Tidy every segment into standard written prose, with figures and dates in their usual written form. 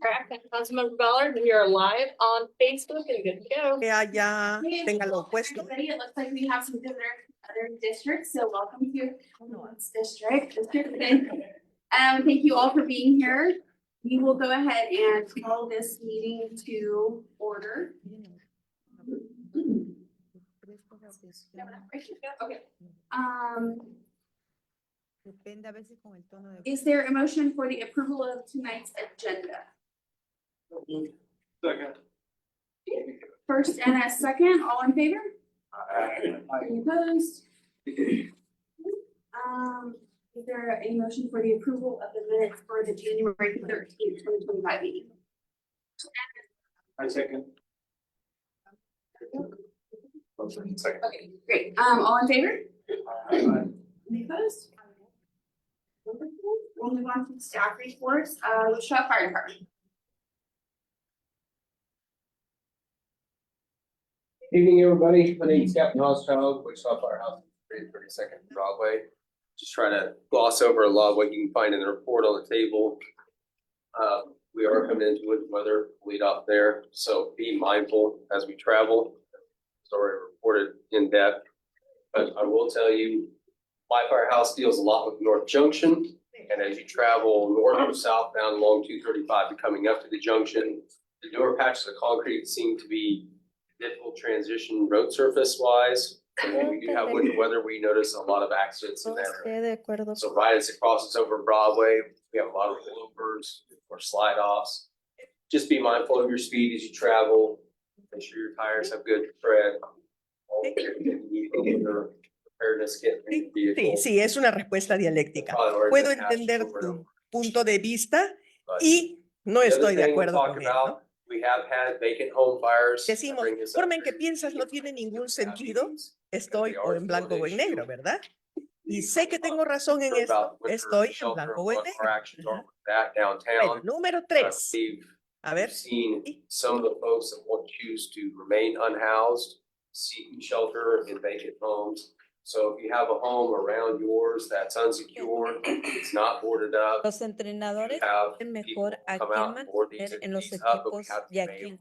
Councilmember Ballard, we are live on Facebook and good to go. Que haya, téngalo puesto. Everybody, it looks like we have some visitors from other districts, so welcome to Illinois District. Thank you all for being here. We will go ahead and call this meeting to order. Okay. Is there a motion for the approval of tonight's agenda? Second. First and a second, all in favor? Any opposed? Is there a motion for the approval of the minutes for the January 13th, 2025 meeting? I second. Second. Okay, great. All in favor? Any opposed? Wonderful. We'll move on to staff reports. Wichita Fire Department. Evening, everybody. My name is Captain Hochschild, Wichita Firehouse, 32nd Broadway. Just trying to gloss over a lot of what you can find in the report on the table. We are coming into winter weather, lead off there, so be mindful as we travel. It's already reported in depth, but I will tell you, my firehouse deals a lot with North Junction. And as you travel north or southbound along 235 and coming up to the junction, the newer patches of concrete seem to be difficult transition road surface wise. And when we do have winter weather, we notice a lot of accidents in that area. So right as it crosses over Broadway, we have a lot of rollovers or slide offs. Just be mindful of your speed as you travel. Make sure your tires have good tread. Sí, sí, es una respuesta dialéctica. Puedo entender tu punto de vista y no estoy de acuerdo con él, ¿no? Decimos, forma en que piensas no tiene ningún sentido, estoy o en blanco o en negro, ¿verdad? Y sé que tengo razón en esto, estoy en blanco o en negro. Bueno, número 3. A ver. Some of the folks that will choose to remain unhoused, seek shelter in vacant homes. So if you have a home around yours that's unsecured, it's not boarded up. Los entrenadores es mejor a quién mantener en los equipos y a quién.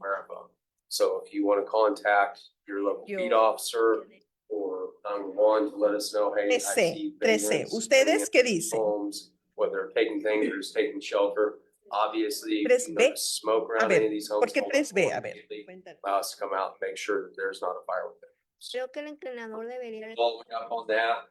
So if you want to contact your local beat officer or 911 to let us know, hey, I see 13. ¿Ustedes qué dicen? Homes, whether they're taking things or just taking shelter. Obviously, 3B. smoke A around any ver, of these homes. ¿por qué 3B? A ver. Allow us to come out and make sure that there's not a fire with it. Creo que el entrenador debería. Following up on that,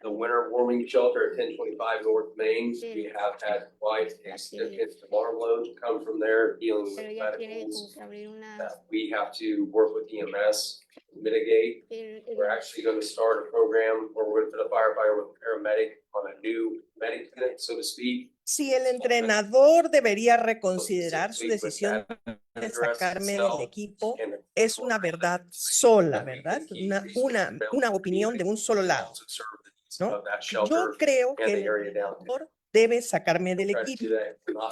the winter warming shelter at 1025 North Main, we have had quite a significant alarm load come from there dealing with Pero ya tiene medicals como que abrir una. that we have to work with EMS to mitigate. We're actually going to start a program where we're going to put a firefighter with a paramedic on a new medic unit, so to speak. Si el entrenador debería reconsiderar su decisión de sacarme del equipo, es una verdad sola, ¿verdad? Una opinión de un solo lado, ¿no? Yo creo que el entrenador debe sacarme del equipo. No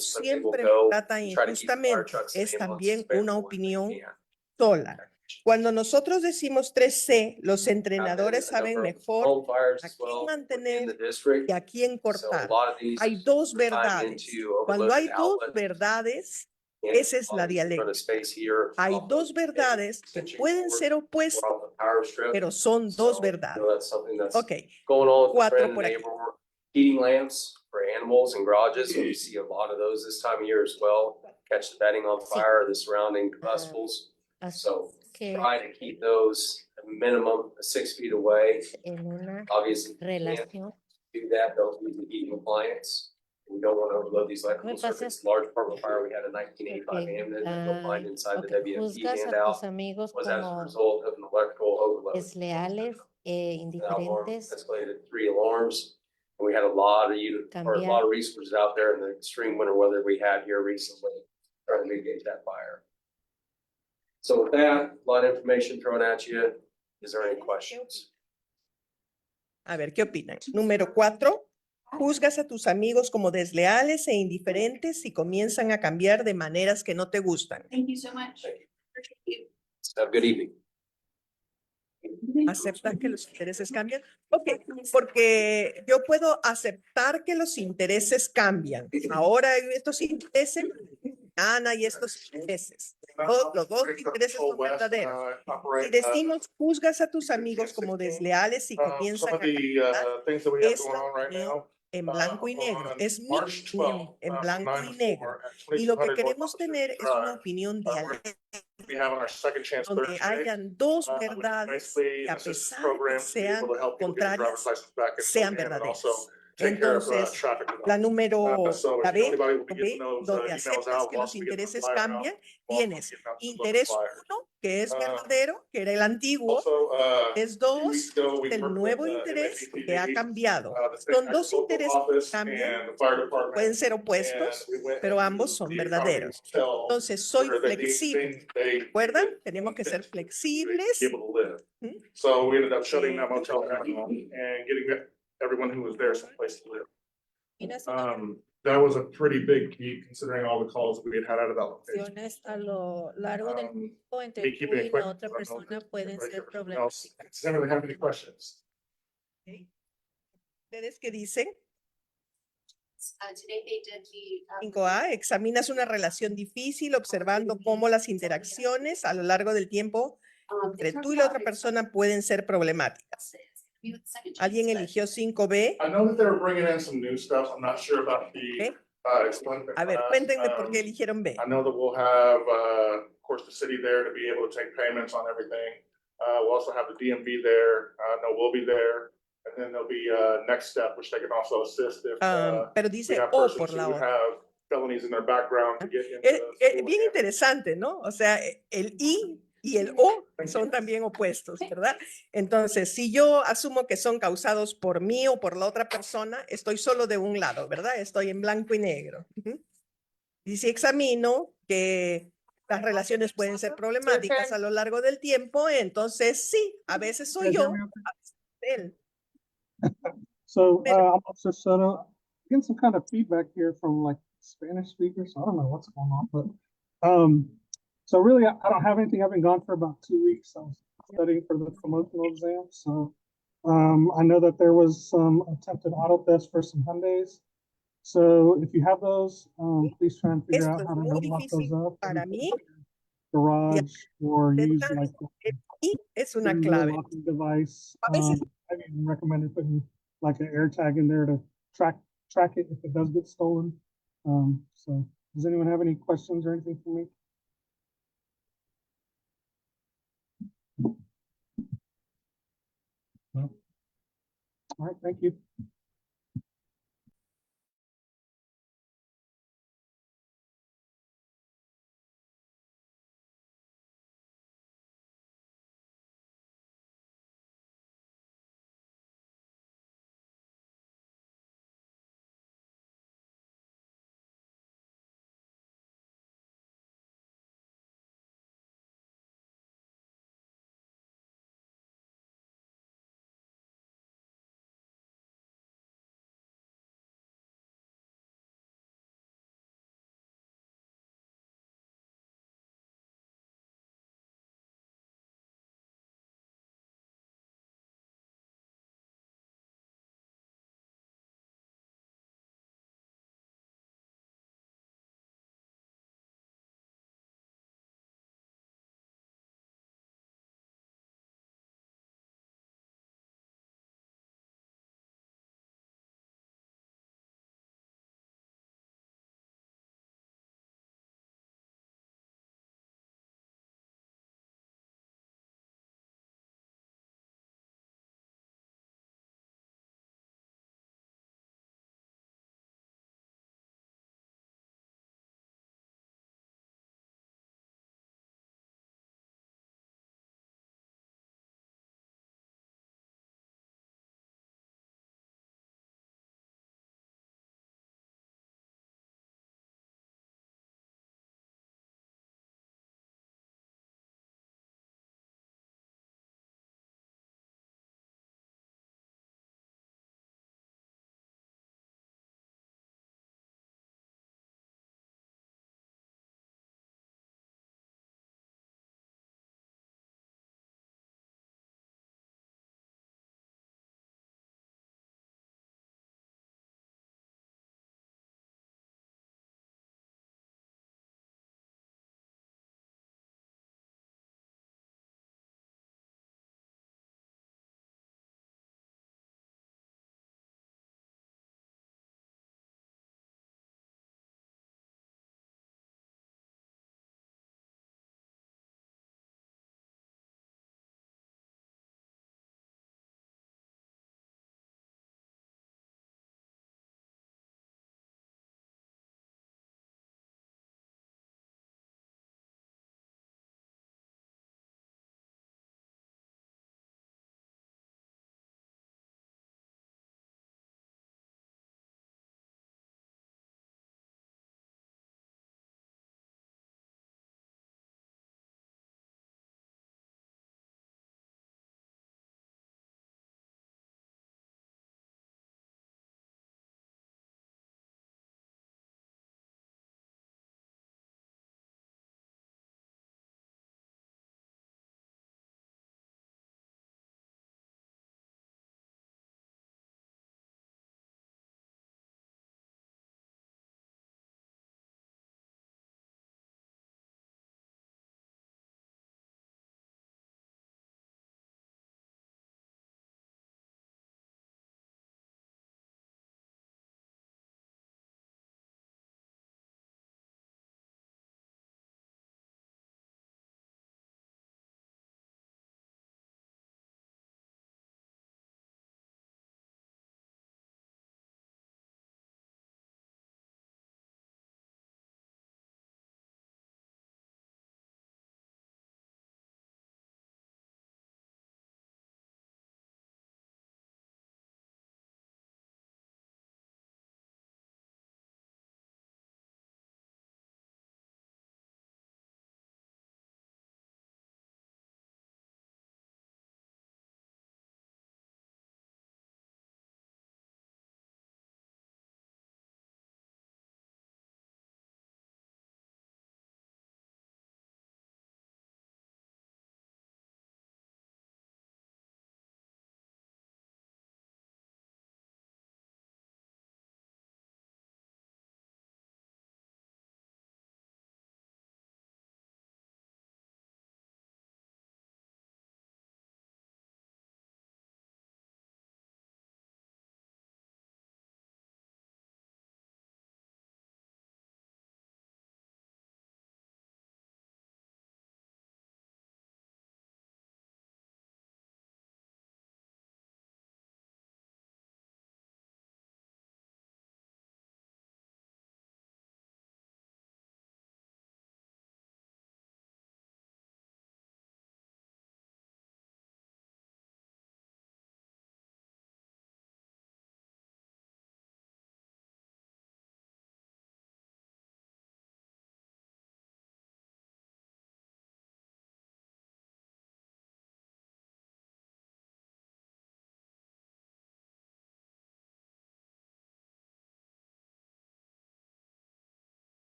siempre me trata injustamente, es también una opinión sola. Cuando nosotros decimos 3C, los entrenadores saben mejor a quién mantener y a quién cortar. Hay dos verdades. Cuando hay dos verdades, esa es la dialéctica. Hay dos verdades que pueden ser opuestas, pero son dos verdades. Ok, 4 por aquí. Heating lamps for animals and garages, we see a lot of those this time of year as well. Catch the bedding on fire, the surrounding combustibles. So try to keep those a minimum of 6 feet away. En una Obviously, you can't relación. do that, they'll need to be compliance. We don't want to overload these electrical circuits. Large apartment fire, we had a 1985 ambulance that you'll find inside the WFP Juzgas a handout. tus amigos Was as a como result of an electrical overload. desleales, That alarm indiferentes. escalated 3 alarms. And we had a lot of resources out there in the extreme winter weather we had here recently, trying to mitigate that fire. So with that, a lot of information thrown at you. Is there any questions? A ver, ¿qué opinan? Número 4. Juzgas a tus amigos como desleales e indiferentes y comienzan a cambiar de maneras que no te gustan. Thank you so much. Thank you. Have a good evening. ¿Aceptas que los intereses cambian? Ok, porque yo puedo aceptar que los intereses cambian. Ahora hay estos intereses, Ana y estos intereses. Los dos intereses son verdaderos. Si decimos juzgas a tus amigos como desleales y comienzan a cambiar, esta opinión en blanco y negro. Es mi opinión en blanco y negro. Y lo que queremos tener es una opinión dialéctica donde hayan dos verdades que a pesar de que sean contrarias, sean verdaderas. Entonces, la número, la B, donde aceptas que los intereses cambian, tienes interés 1, que es verdadero, que era el antiguo, es 2, el nuevo interés que ha cambiado. Son dos intereses que cambian, pueden ser opuestos, pero ambos son verdaderos. Entonces, soy flexible. ¿Recuerdan? Tenemos que ser flexibles. ¿Mm? So we ended up shutting that motel down and getting everyone who was there someplace to live. That was a pretty big key considering all the calls that we had out of that location. Acciones a lo largo del tiempo entre Me tú keeping y it quick, la otra I don't know persona if pueden anybody ser else- problemáticas. Does anybody have any questions? ¿Ustedes qué dicen? Today they did the. 5A, examinas una relación difícil observando cómo las interacciones a lo largo del tiempo entre tú y la otra persona pueden ser problemáticas. ¿Alguien eligió 5B? I know that they were bringing in some new stuff. I'm not sure about the Ok. explain. A ver, cuéntenme por qué eligieron B. I know that we'll have, of course, the city there to be able to take payments on everything. We'll also have the DMV there. No, we'll be there. And then there'll be next step, which they can also assist if Pero we dice have O persons por la who otra. have felonies in their background to get into. Es bien interesante, ¿no? O sea, el I y el O son también opuestos, ¿verdad? Entonces, si yo asumo que son causados por mí o por la otra persona, estoy solo de un lado, ¿verdad? Estoy en blanco y negro. Ujú. Y si examino que las relaciones pueden ser problemáticas a lo largo del tiempo, entonces sí, a veces soy yo, a veces es él. So I'm Officer Soto. Getting some kind of feedback here from like Spanish speakers. So I don't know what's going on, but so really I don't have anything. I've been gone for about 2 weeks. I was studying for the promotional exam. So I know that there was some attempted auto theft for some Hyundais. So if you have those, please try and figure Esto out es how to muy lock those difícil up. para mí. Garage or use like Y es una a clave. locking device. A veces I've even recommended putting like an air tag in there to track it if it does get stolen. So does anyone have any questions or anything for me? No? All right, thank you.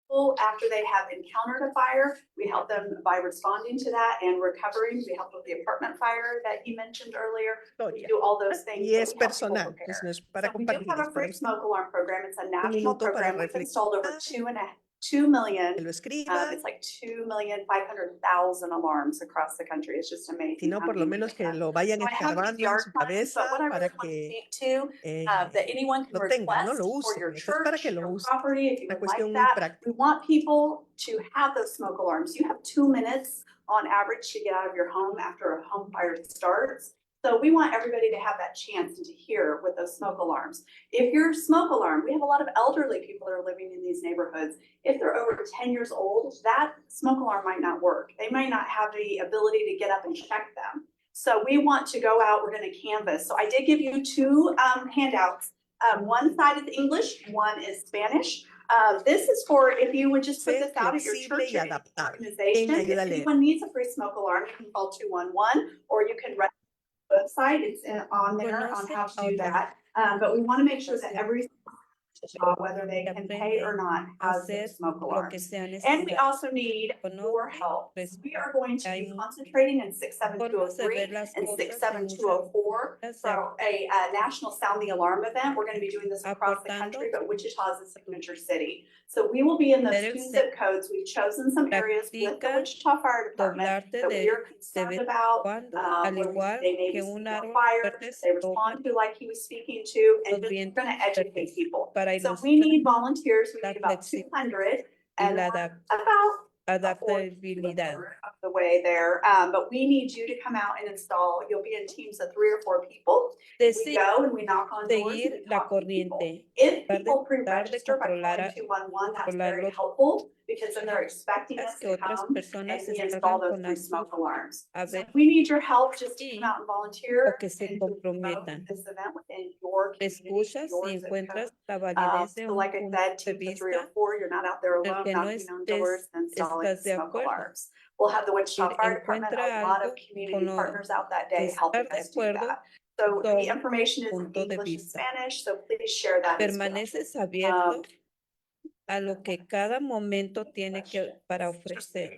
people after they have encountered a fire. We help them by responding to that and recovering. We help with the apartment fire that you mentioned earlier. We historia. do all those things. Y but es we help people personal, prepare. entonces no es para So we do compartir, have es a para free usted. smoke alarm program. It's a national minuto para program. We've installed over reflexionar. 2 million. Que lo escriba, It's like 2,500,000 alarms across the country. It's just amazing. sino how por lo many menos we que have. lo vayan So I have these escarbando en yard su plans, cabeza but what I para really want to que speak to, that anyone can lo tengan, ¿no? request Lo for usen. your Esto es para church, que lo your usen. property, if you Una would cuestión like muy that. práctica. We want people to have those smoke alarms. You have 2 minutes on average to get out of your home after a home fire starts. So we want everybody to have that chance and to hear with those smoke alarms. If your smoke alarm, we have a lot of elderly people that are living in these neighborhoods. If they're over 10 years old, that smoke alarm might not work. They might not have the ability to get up and check them. So we want to go out, we're gonna canvas. So I did give you 2 handouts. One side is English, one is Spanish. This is for if you would just put Ser this out at your flexible church y or your adaptable. organization. Me If ayuda a leer. anyone needs a free smoke alarm, you can call 211 or you can read the website. It's on there on how to do that. But we want to make sure that every whether they can pay or not has their smoke lo que alarms. sea And we necesario. also need your help. We are going to be concentrating in 67203 and 67204 for a national sounding alarm event. We're going to be doing this across the country, but Wichita is a signature city. So we will be in those 2 zip codes. We've chosen some areas with the Wichita Fire Department Doblarte that we are de concerned vez about. cuando, Where al igual they maybe que see un more árbol fire, fuerte se they dobla respond to like he was speaking to, and los just vientos going to educate fuertes people. para So we need ilustrar volunteers. We la need about flexibilidad 200 y and la we're about adaptabilidad. of the way there. But we need you to come out and install. You'll be in teams of 3 or 4 people. We Decir, go and we knock on doors and seguir we la talk to people. corriente, If tratar de people tratar de pre-register by controlar calling 211, that's controlar very los helpful because then they're expecting us que to otras come and personas we se install salgan those con 3 la smoke alarms. a So ver we need your help just to y come out and volunteer o que se and to promote comprometan. this event within your Te community, escuchas your y zip encuentras code. la validez de So un like I punto said, de teams of 3 or vista 4, you're not out there en el alone que no knocking on doors estés, and installing estás de smoke acuerdo. alarms. We'll have the Wichita Fire Department, Encuentra a lot of algo community con lo partners out that day de helping estar de us do acuerdo that. So the con information is in punto de English and vista. Spanish, so please share that as well. Permaneces abierto a lo que cada momento tiene que para ofrecer.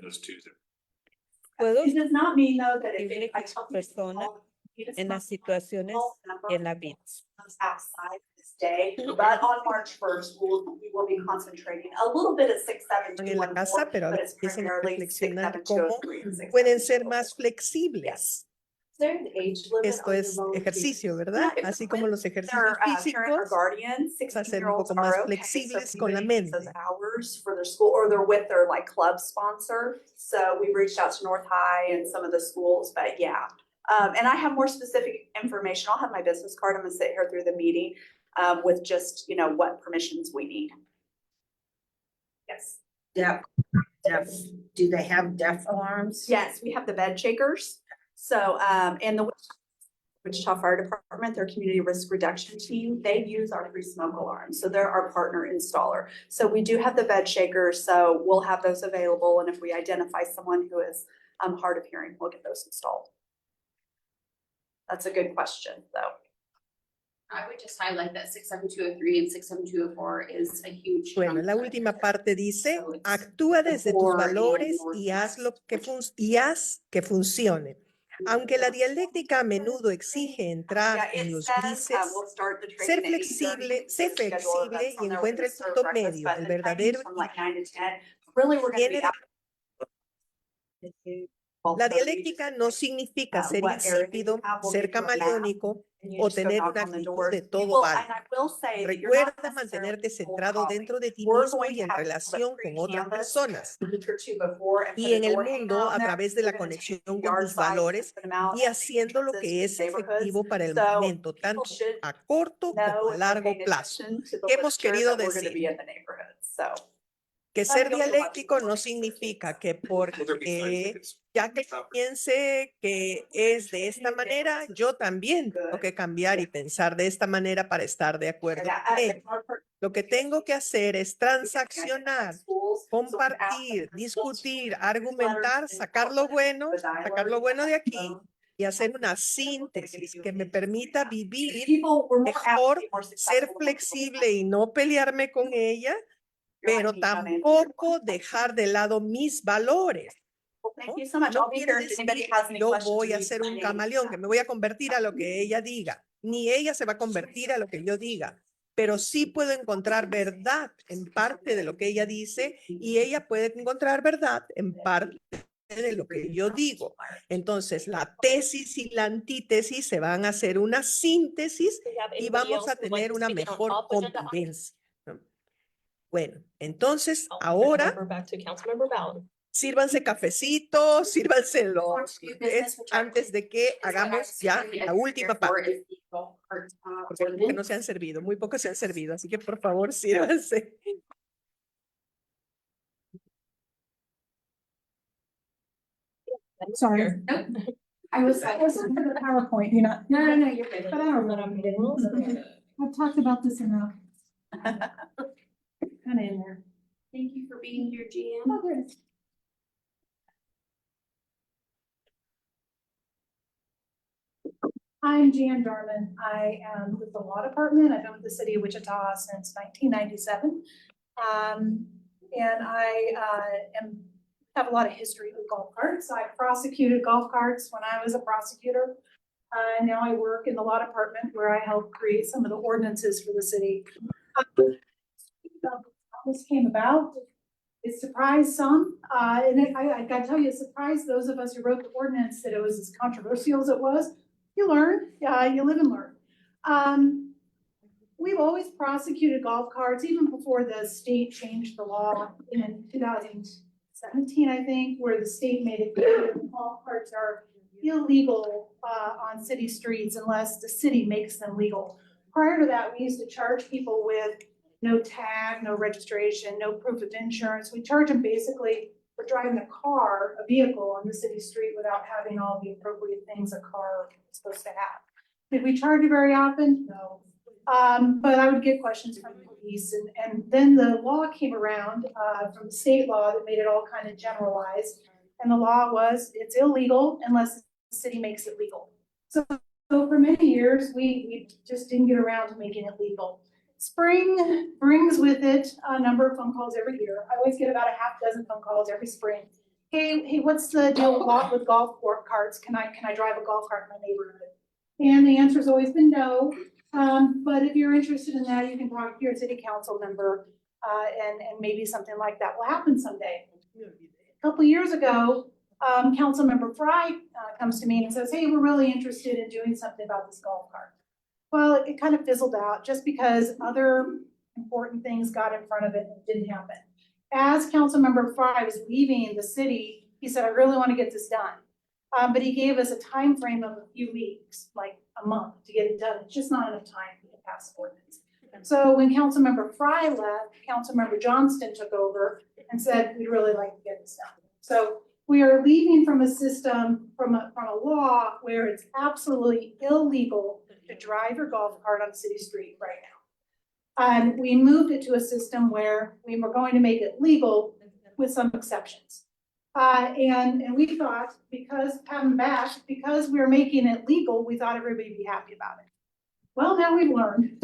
Puedo It does not mean though that decirle if I que tell las people personas you to en las smoke situaciones number en la vida. outside this day, but on March 1st, we will be concentrating a little bit at En la casa, 67214, pero but it's empiecen a primarily reflexionar cómo 67203 and pueden ser 67204. más flexibles. Yes. There an age limit Esto on your es volunteers? ejercicio, ¿verdad? Yeah, Así como los ejercicios Their parent or físicos, guardian, vamos a ser un 16-year-olds poco más are okay, so flexibles we con la would use those mente. hours for their school, or they're with their like club sponsor. So we reached out to North High and some of the schools, but yeah. And I have more specific information. I'll have my business card. I'm gonna sit here through the meeting with just, you know, what permissions we need. Yes. Deaf, do they have deaf alarms? Yes, we have the bed shakers. So, and the Wichita Fire Department, their community risk reduction team, they use our free smoke alarms. So they're our partner installer. So we do have the bed shakers, so we'll have those available. And if we identify someone who is hard of hearing, we'll get those installed. That's a good question, though. I would just highlight that 67203 and 67204 is a huge. Bueno, chunk la of última it. parte dice, So it's actúa desde tus core and valores your y haz lo que trust. y haz que funcione. Aunque la dialéctica a menudo exige entrar Yeah, en it los says, grises, we'll start the ser training at 8:30. sé The schedule flexible that's y on there. We're encuentra gonna el serve punto breakfast, medio, but el the training's verdadero from like 9 to 10. Really, we're gonna Viene be de- out. La dialéctica no significa ser what area you insípido, have, we'll ser get you a map, camaleónico and you o just go tener knock una on the actitud door. de todo Well, vale. and I will say that you're not Recuerda necessarily mantenerte cold centrado calling. dentro de ti We're mismo going y to en have relación free con otras canvas personas. a week or two before and Y put a en el door hanger mundo on a there. través de la We're gonna conexión take the con yard tus signs and valores put them out y in haciendo lo the que es neighborhoods. efectivo para el So momento, people tanto should a corto como know a if they're largo paying plazo. attention to the ¿Qué hemos literature querido that we're gonna decir? be in the neighborhood, so. Que But ser you'll be watching dialéctico the no morning significa sessions. que porque ya que piense que es de esta manera, yo también tengo que cambiar y pensar de esta manera para estar de acuerdo con ello. Lo que tengo que hacer es transaccionar, compartir, discutir, argumentar, sacar lo bueno de aquí y hacer una síntesis que me permita vivir People were more apt to mejor, be more ser successful. flexible y no pelearme con ella pero tampoco dejar de lado mis valores. Well, thank ¿no? you so much. No I'll be quiere here if decir anybody que has any yo questions. voy a or ser un needs camaleón, que me voy a convertir a lo que ella diga, ni ella se va a convertir a lo que yo diga, pero sí puedo encontrar verdad en parte de lo que ella dice y ella puede encontrar verdad en parte de lo que yo digo. Entonces, la tesis y la antítesis se van a hacer una síntesis We have y anybody vamos else a who'd like tener to una speak on mejor off agenda items? convivencia. ¿no? Bueno, entonces I'll turn it ahora over back to Councilmember Ballard. sírvanse cafecitos, sírvanse los Do business tés with our- antes de que Is what I hagamos was ya currently la here última for parte. is the golf cart, Porque que no ordinance. se han servido, muy pocos se han servido, así que por favor sírvanse. Sorry. I was. I was looking at the PowerPoint, you know, No, you're good. but I don't know. I've talked about this enough. Kind of in there. Thank you for being here, Jan. Oh, good. I'm Jan Darman. I am with the law department. I've been with the city of Wichita since 1997. And I have a lot of history with golf carts. I prosecuted golf carts when I was a prosecutor. Now I work in the law department where I help create some of the ordinances for the city. How this came about, it surprised some, and I gotta tell you, it surprised those of us who wrote the ordinance that it was as controversial as it was. You learn, you live and learn. We've always prosecuted golf carts, even before the state changed the law in 2017, I think, where the state made it clear that golf carts are illegal on city streets unless the city makes them legal. Prior to that, we used to charge people with no tag, no registration, no proof of insurance. We charge them basically for driving a vehicle on the city street without having all the appropriate things a car is supposed to have. Did we charge you very often? No. But I would get questions from the police, and then the law came around from the state law that made it all kind of generalized. And the law was, it's illegal unless the city makes it legal. So for many years, we just didn't get around to making it legal. Spring brings with it a number of phone calls every year. I always get about a half dozen phone calls every spring. Hey, what's the deal with golf carts? Can I drive a golf cart in my neighborhood? And the answer's always been no. But if you're interested in that, you can talk to your city council member, and maybe something like that will happen someday. A couple years ago, Councilmember Fry comes to me and says, hey, we're really interested in doing something about this golf cart. Well, it kind of fizzled out just because other important things got in front of it and it didn't happen. As Councilmember Fry was leaving the city, he said, I really want to get this done. But he gave us a time frame of a few weeks, like a month, to get it done. It's just not enough time to pass the ordinance. So when Councilmember Fry left, Councilmember Johnston took over and said, we'd really like to get this done. So we are leaving from a system, from a law where it's absolutely illegal to drive your golf cart on a city street right now. And we moved it to a system where we were going to make it legal with some exceptions. And we thought, because we were making it legal, we thought everybody would be happy about it. Well, now we've learned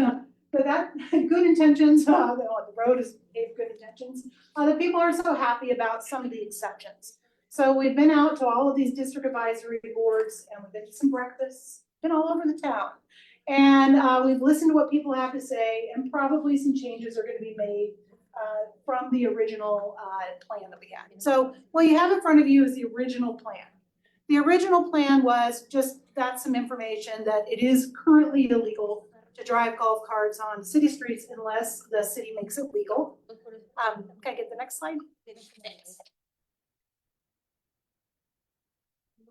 but that good intentions, the road is gave good intentions. The people are so happy about some of the exceptions. So we've been out to all of these district advisory boards and we've been to some breakfasts, been all over the town. And we've listened to what people have to say, and probably some changes are going to be made from the original plan that we had. So what you have in front of you is the original plan. The original plan was just, that's some information that it is currently illegal to drive golf carts on city streets unless the city makes it legal. Can I get the next slide?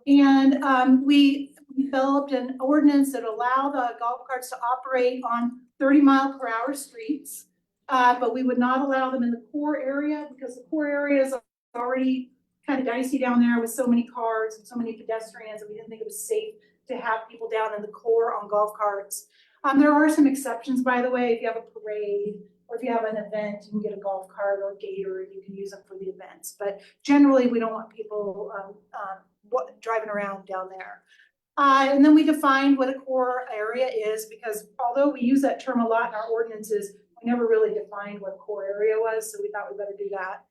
And we developed an ordinance that allowed the golf carts to operate on 30-mile-per-hour streets. But we would not allow them in the core area because the core area is already kind of dicey down there with so many cars and so many pedestrians, and we didn't think it was safe to have people down in the core on golf carts. There are some exceptions, by the way. If you have a parade or if you have an event, you can get a golf cart or a gator and you can use them for the events. But generally, we don't want people driving around down there. And then we defined what a core area is, because although we use that term a lot in our ordinances, We never really defined what core area was, so we thought we better do that.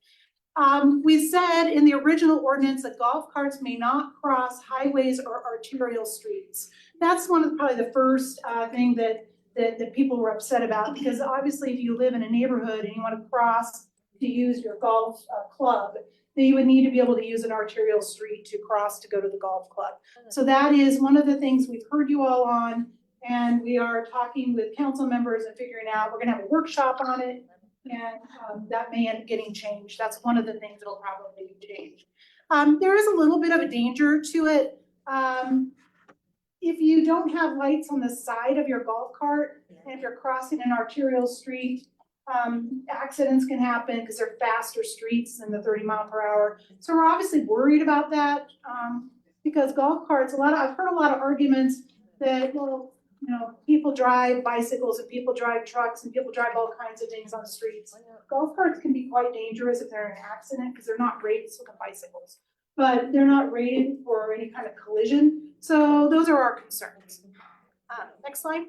We said in the original ordinance that golf carts may not cross highways or arterial streets. That's one of probably the first thing that people were upset about, because obviously if you live in a neighborhood and you want to cross to use your golf club, then you would need to be able to use an arterial street to cross to go to the golf club. So that is one of the things we've heard you all on, and we are talking with council members and figuring out, we're gonna have a workshop on it. And that may end up getting changed. That's one of the things that'll probably be changed. There is a little bit of a danger to it. If you don't have lights on the side of your golf cart, and if you're crossing an arterial street, accidents can happen because they're faster streets than the 30 mph. So we're obviously worried about that, because golf carts, I've heard a lot of arguments that, well, you know, people drive bicycles and people drive trucks and people drive all kinds of things on the streets. Golf carts can be quite dangerous if they're in an accident because they're not rated for bicycles, but they're not rated for any kind of collision. So those are our concerns. Next slide.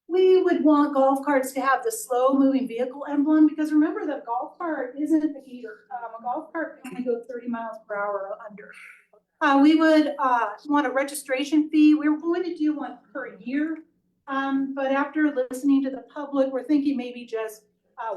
We would want golf carts to have the slow moving vehicle emblem, because remember, the golf cart isn't a heater. A golf cart can only go 30 mph or under. We would want a registration fee. We were going to do one per year, but after listening to the public, we're thinking maybe just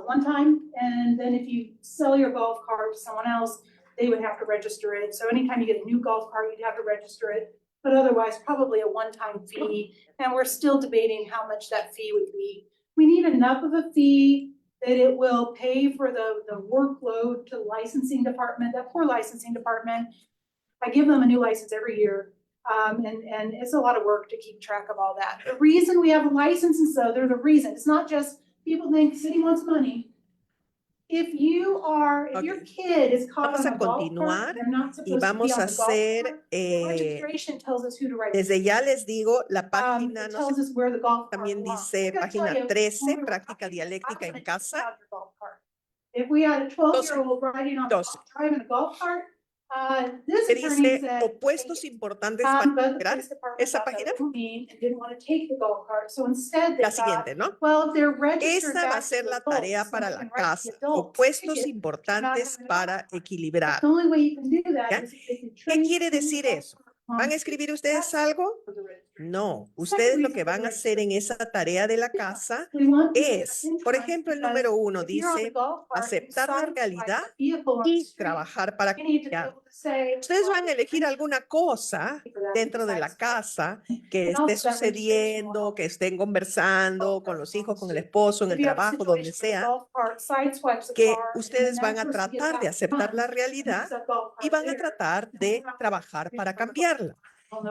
one time. And then if you sell your golf cart to someone else, they would have to register it. So anytime you get a new golf cart, you'd have to register it. But otherwise, probably a one-time fee. And we're still debating how much that fee would be. We need enough of a fee that it will pay for the workload to the licensing department, that poor licensing department. I give them a new license every year, and it's a lot of work to keep track of all that. The reason we have licenses, though, they're the reason. It's not just people think the city wants money. If your kid is caught Vamos on a a golf continuar cart, they're not y supposed to be vamos on a the golf hacer, cart. Registration tells us who to register. desde ya les digo, la página, It no tells sé, us where the golf cart también belongs. dice I gotta tell página you, when 13, we were práctica talking, dialéctica I en wouldn't casa. have your golf cart. If we had a 12-year-old riding on driving a golf cart, this Que attorney dice said, opuestos take it. importantes para But the esperar. police department Esa thought that página, was mean and didn't want to take the golf cart. So instead they la thought, siguiente, ¿no? well, if they're registered Esa va a back ser to la adults, tarea then para we la can write the casa. adults Opuestos ticket importantes for not having a golf para cart. equilibrar. The only way you can do that ¿Ya? is if they can ¿Qué trace quiere who decir the eso? ¿Van a escribir ustedes algo? No, ustedes lo que van a hacer en esa tarea de la casa es, por ejemplo, el número 1 dice aceptar la realidad y trabajar para cambiar. Ustedes van a elegir alguna cosa dentro de la casa que esté sucediendo, que estén conversando con los hijos, con el esposo, en el trabajo, donde sea, que ustedes van a tratar de aceptar la realidad y van a tratar de trabajar para cambiarla.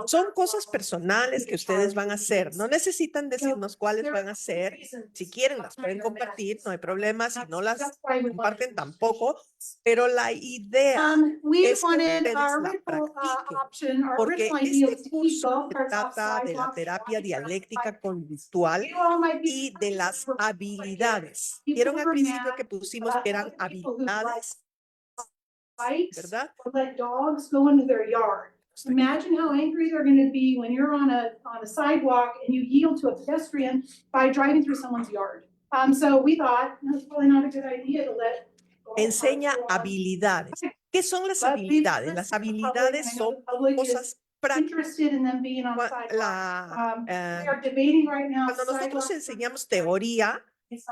Son cosas personales que ustedes van a hacer. No necesitan decirnos cuáles van a hacer. Si quieren, las pueden compartir, no hay problema. Si no las comparten, tampoco. Pero la idea es que ustedes la practiquen. Porque este curso se trata de la terapia dialéctica conductual y de las habilidades. ¿Vieron al principio que pusimos que eran habilidades? ¿Verdad? Imagine how angry they're going to be when you're on a sidewalk and you yield to a pedestrian by driving through someone's yard. So we thought it's probably not a good idea to let. Enseña habilidades. ¿Qué son las habilidades? Las habilidades son cosas prácticas. Cuando nosotros enseñamos teoría,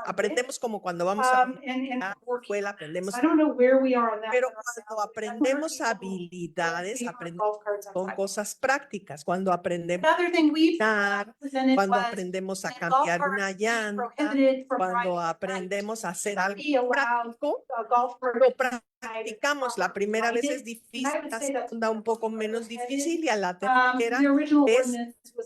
aprendemos como cuando vamos a la escuela, aprendemos. Pero cuando aprendemos habilidades, son cosas prácticas. Cuando aprendemos a caminar, cuando aprendemos a cambiar una llanta, cuando aprendemos a hacer algo práctico, lo practicamos. La primera vez es difícil, la segunda un poco menos difícil y a la tercera es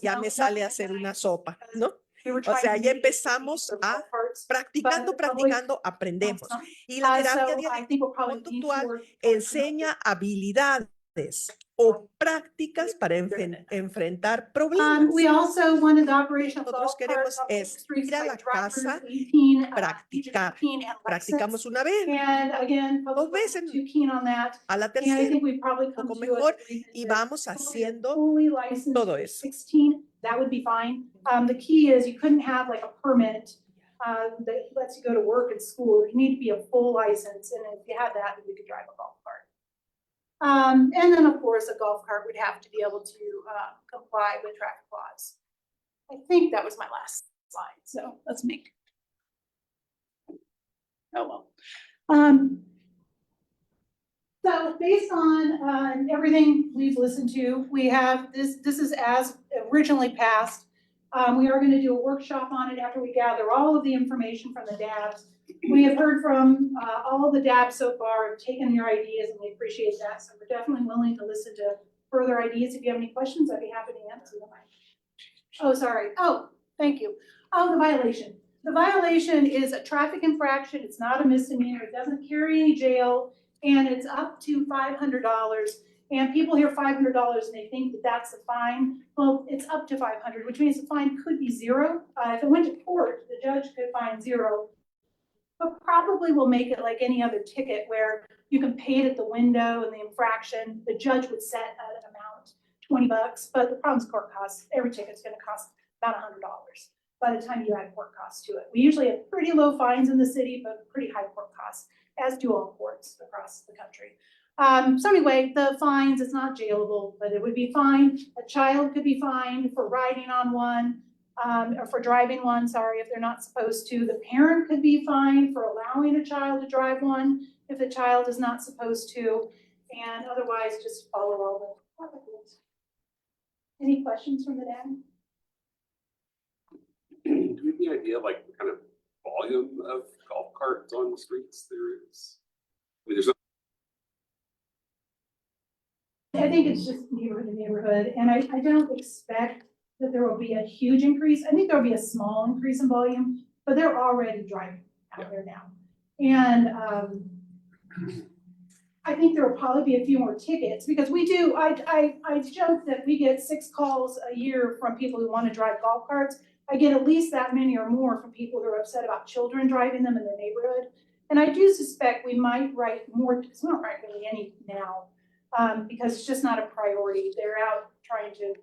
ya me sale a hacer una sopa, ¿no? O sea, ya empezamos a practicando, aprendemos. Y la terapia dialéctica conductual enseña habilidades. o prácticas para enfrentar problemas. We also wanted the operation of Nosotros golf carts queremos on es streets ir a like la Drivers, casa, 18, practicar. 18 and Lexus. Practicamos una vez, And again, dos public veces wasn't too keen on that. a la And I tercera, think we probably un come poco to mejor, a agreement y that vamos haciendo fully licensed todo for eso. 16, that would be fine. The key is you couldn't have like a permit that lets you go to work and school. You need to be a full license, and if you had that, then you could drive a golf cart. And then, of course, a golf cart would have to be able to comply with traffic laws. I think that was my last slide, so let's make. Oh, well. So based on everything we've listened to, we have this is as originally passed. We are going to do a workshop on it after we gather all of the information from the DABs. We have heard from all of the DABs so far, have taken your ideas, and we appreciate that. So we're definitely willing to listen to further ideas. If you have any questions, I'd be happy to answer them. Oh, sorry. Oh, thank you. Oh, the violation. The violation is a traffic infraction. It's not a misdemeanor. It doesn't carry any jail, and it's up to $500. And people hear $500 and they think that that's a fine. Well, it's up to $500, which means the fine could be zero. If it went to court, the judge could fine zero, but probably will make it like any other ticket where you can pay it at the window and the infraction. The judge would set an amount, $20, but the problem is court costs. Every ticket's going to cost about $100 by the time you add court costs to it. We usually have pretty low fines in the city, but pretty high court costs, as do all courts across the country. So anyway, the fines, it's not jailable, but it would be fine. A child could be fined for riding on one, or for driving one, sorry, if they're not supposed to. The parent could be fined for allowing a child to drive one if the child is not supposed to, and otherwise just follow all the traffic rules. Any questions from the dad? Do we have any idea of like the kind of volume of golf carts on the streets there is? I mean, there's no. I think it's just neighborhood to neighborhood, and I don't expect that there will be a huge increase. I think there'll be a small increase in volume, but they're already driving out there now. And I think there will probably be a few more tickets because we do, I joke that we get 6 calls a year from people who want to drive golf carts. I get at least that many or more from people who are upset about children driving them in their neighborhood. And I do suspect we might write more, because we don't write really any now, because it's just not a priority. They're out trying to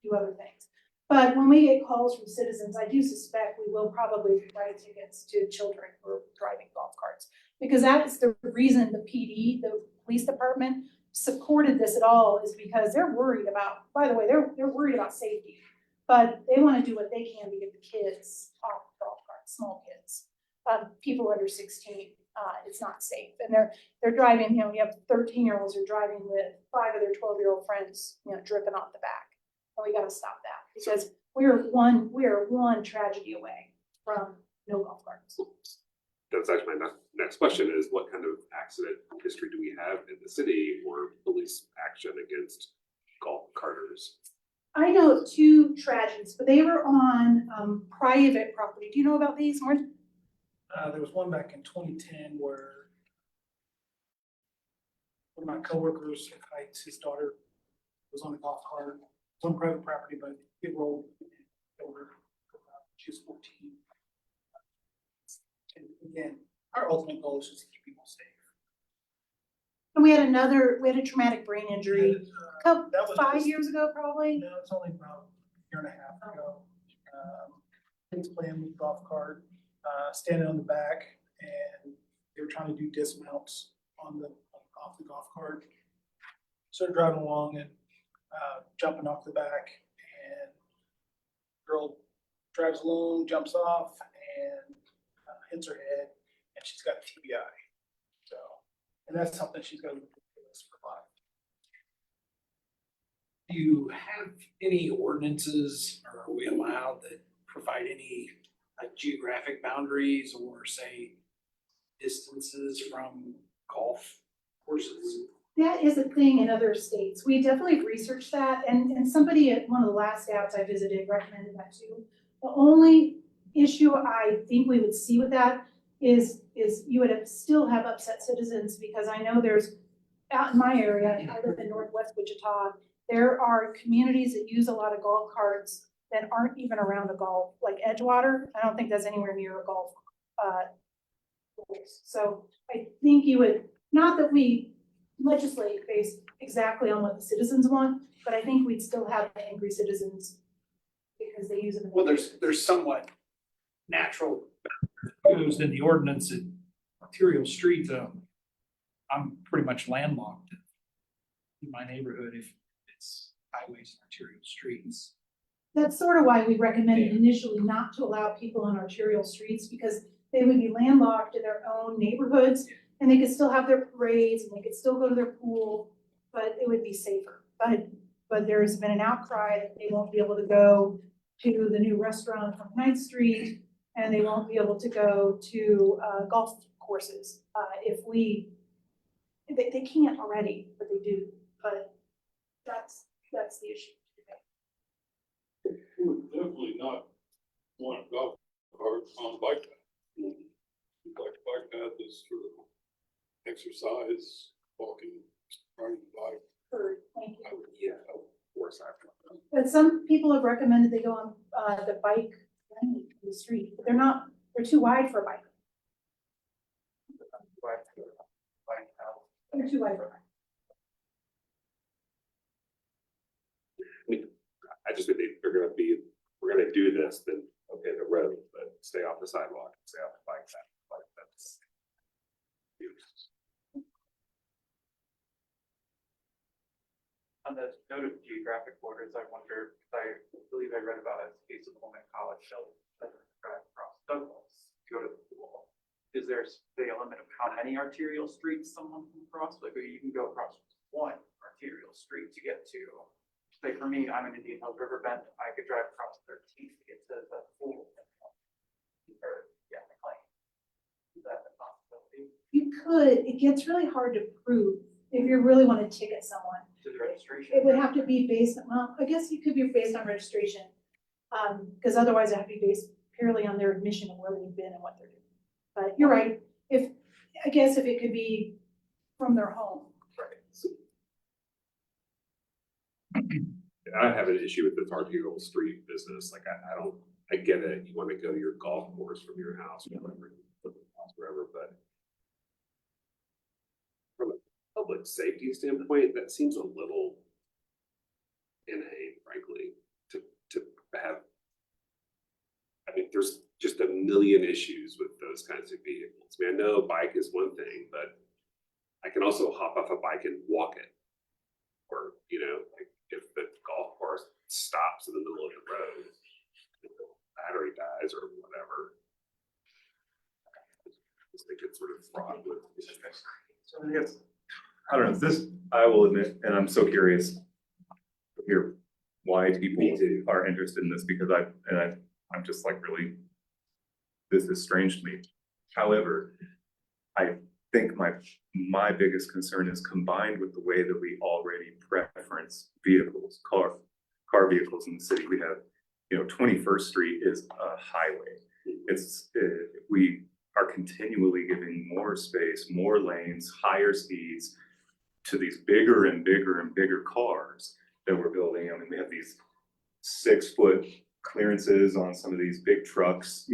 do other things. But when we get calls from citizens, I do suspect we will probably write tickets to children who are driving golf carts. Because that is the reason the PD, the police department, supported this at all, is because they're worried about, by the way, they're worried about safety. But they want to do what they can to get the kids off golf carts, small kids. People under 16, it's not safe. And they're driving, you have 13-year-olds who are driving with 5 of their 12-year-old friends, dripping off the back. And we got to stop that because we are one tragedy away from no golf carts. That's actually my next question is what kind of accident history do we have in the city or police action against golf carters? I know 2 tragedies, but they were on private property. Do you know about these, Martin? There was one back in 2010 where one of my coworkers at Heights, his daughter was on a golf cart. It's on private property, but it rolled over. She was 14. And again, our ultimate goal is just to keep people safe. And we had a traumatic brain injury That was 5 just- years ago, probably. No, it's only about a 1.5 years ago. Kids playing with golf cart, standing on the back, and they were trying to do dismounts off the golf cart. Started driving along and jumping off the back, and girl drives along, jumps off, and hits her head, and she's got a TBI. So, and that's something she's got to look at for life. Do you have any ordinances, or are we allowed that provide any geographic boundaries or say distances from golf courses? That is a thing in other states. We definitely researched that, and somebody at one of the last apps I visited recommended that too. The only issue I think we would see with that is you would still have upset citizens, because I know there's out in my area, I live in Northwest Wichita, there are communities that use a lot of golf carts that aren't even around a golf, like Edgewater. I don't think that's anywhere near a golf, course. So I think you would, not that we legislate based exactly on what the citizens want, but I think we'd still have angry citizens because they use them. Well, there's somewhat natural used in the ordinance in arterial street zone. I'm pretty much landlocked in my neighborhood if it's highways and arterial streets. That's sort of why we recommended initially not to allow people on arterial streets, because they would be landlocked in their own neighborhoods and they could still have their parades and they could still go to their pool, but it would be safer. But there's been an outcry that they won't be able to go to the new restaurant on 9th Street, and they won't be able to go to golf courses. They can't already, but they do. But that's the issue. We would definitely not want a golf cart on a bike path. Bike path is for exercise, walking, riding the bike. Thank you. Yeah, of course, But some people have recommended they go on the bike lane in the street, but they're too wide for a bike. They're too wide for a bike. I just think we're gonna do this, then, okay, the road, but stay off the sidewalk, stay off the bike path, like that's. On the note of geographic borders, I wonder, I believe I read about a case of Wilmette College, they'll drive across Douglas to go to the pool. Is there, say, a limit of how many arterial streets someone can cross? Like, you can go across one arterial street to get to, say, for me, I'm in Indian Hills River Bend, I could drive across 13th to get to the pool. Or, yeah, McLean. Is that a possibility? You could, it gets really hard to prove if you really want to ticket someone. To the registration? It would have to be based on, well, I guess it could be based on registration. Because otherwise it would have to be based purely on their admission and where they've been and what they're doing. But you're right, I guess if it could be from their home. I have an issue with this arterial street business, like, I get it, you wanna go to your golf course from your house, wherever, but. From a public safety standpoint, that seems a little inane, frankly, to have. I mean, there's just a million issues with those kinds of vehicles. I mean, I know a bike is one thing, but I can also hop off a bike and walk it. Or, like if the golf course stops in the middle of the road, the battery dies or whatever. I just think it's sort of fraught with. So I guess, I don't know, this, I will admit, and I'm so curious to hear why people are interested in this, because I'm just like, really, this is strange to me. However, I think my biggest concern is combined with the way that we already preference vehicles, car vehicles in the city. We have, 21st Street is a highway. We are continually giving more space, more lanes, higher speeds to these bigger and bigger and bigger cars that we're building. I mean, we have these 6-foot clearances on some of these big trucks.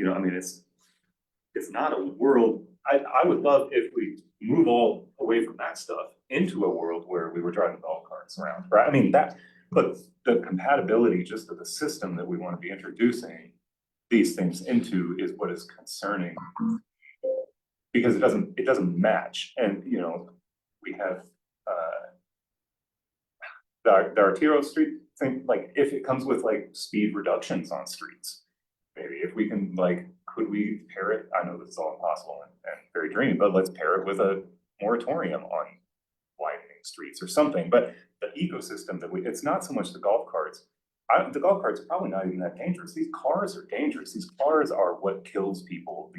It's not a world. I would love if we move all away from that stuff into a world where we were driving golf carts around, right? I mean, but the compatibility just of the system that we want to be introducing these things into is what is concerning, because it doesn't match. And we have the arterial street thing, like if it comes with like speed reductions on streets, maybe if we can, like, could we pair it? I know this is all impossible and very dreamy, but let's pair it with a moratorium on widening streets or something. But the ecosystem it's not so much the golf carts. The golf carts are probably not even that dangerous. These cars are dangerous. These cars are what kills people.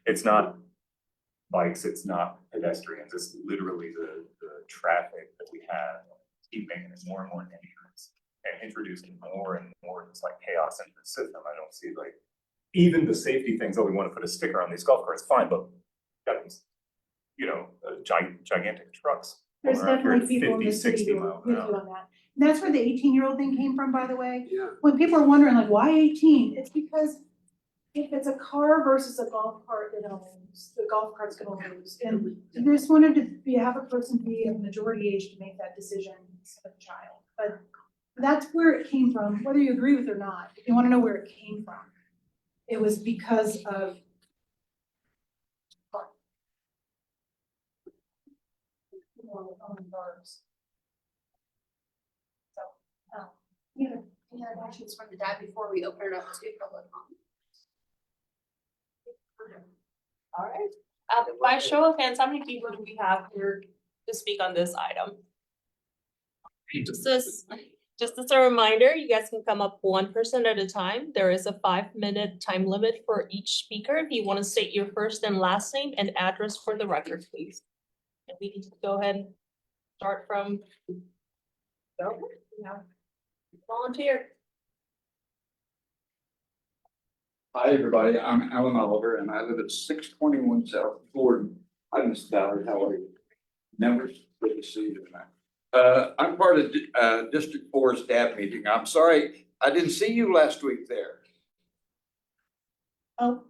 It's not bikes, it's not pedestrians. It's literally the traffic that we have. Keep making it more and more dangerous and introducing more and more just like chaos into the system. I don't see, like, even the safety things that we want to put a sticker on these golf carts, fine, but got these, gigantic trucks There's Or definitely for people in the 50, city 60 who mile who an do hour. on that. And that's where the 18-year-old thing came from, by the way. Yeah. When people are wondering like, why 18? It's because if it's a car versus a golf cart, they're gonna lose. The golf cart's gonna lose. And you just wanted to have a person be of majority age to make that decision instead of a child. But that's where it came from, whether you agree with it or not. If you wanna know where it came from, it was because of people owning cars. So, Any other questions from the dad before we open it up to public comment? All right. By show of hands, how many people do we have here to speak on this item? Just as a reminder, you guys can come up one person at a time. There is a 5-minute time limit for each speaker. If you want to state your first and last name and address for the record, please. And we can go ahead and start from. Volunteer. Hi, everybody. I'm Alan Oliver and I live at 621 South Gordon. Hi, Ms. Ballard. How are you? Members, good to see you tonight. I'm part of District 4's DAB meeting. I'm sorry, I didn't see you last week there. Well,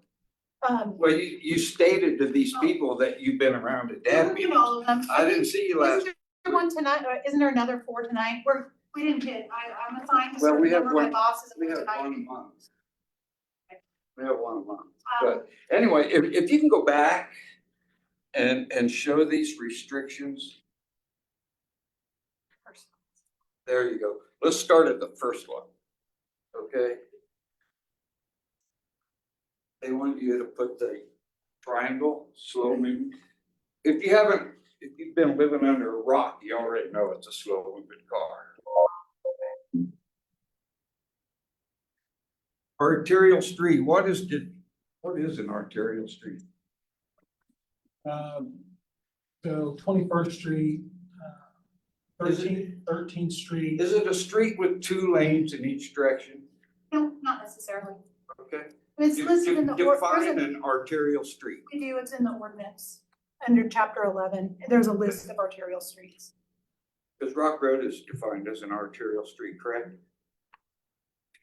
You stated to these people that you've been around at DAB meetings. all of them. I didn't see you last. Isn't there one tonight, or isn't there another 4 tonight? We didn't get, I'm assigned to Well, serve, we have remember my one, bosses we have tonight. one a month. We have one a month. But anyway, if you can go back and show these restrictions. There you go. Let's start at the first one. Okay? They want you to put the triangle, slow moving. If you've been living under a rock, you already know it's a slow moving car. Arterial street, what is an arterial street? So 21st Street, 13th Street. Is it a street with 2 lanes in each direction? No, not necessarily. Okay. It's listed in the. Define an arterial street. We do, it's in the ordinance, under chapter 11, there's a list of arterial streets. Because Rock Road is defined as an arterial street, correct?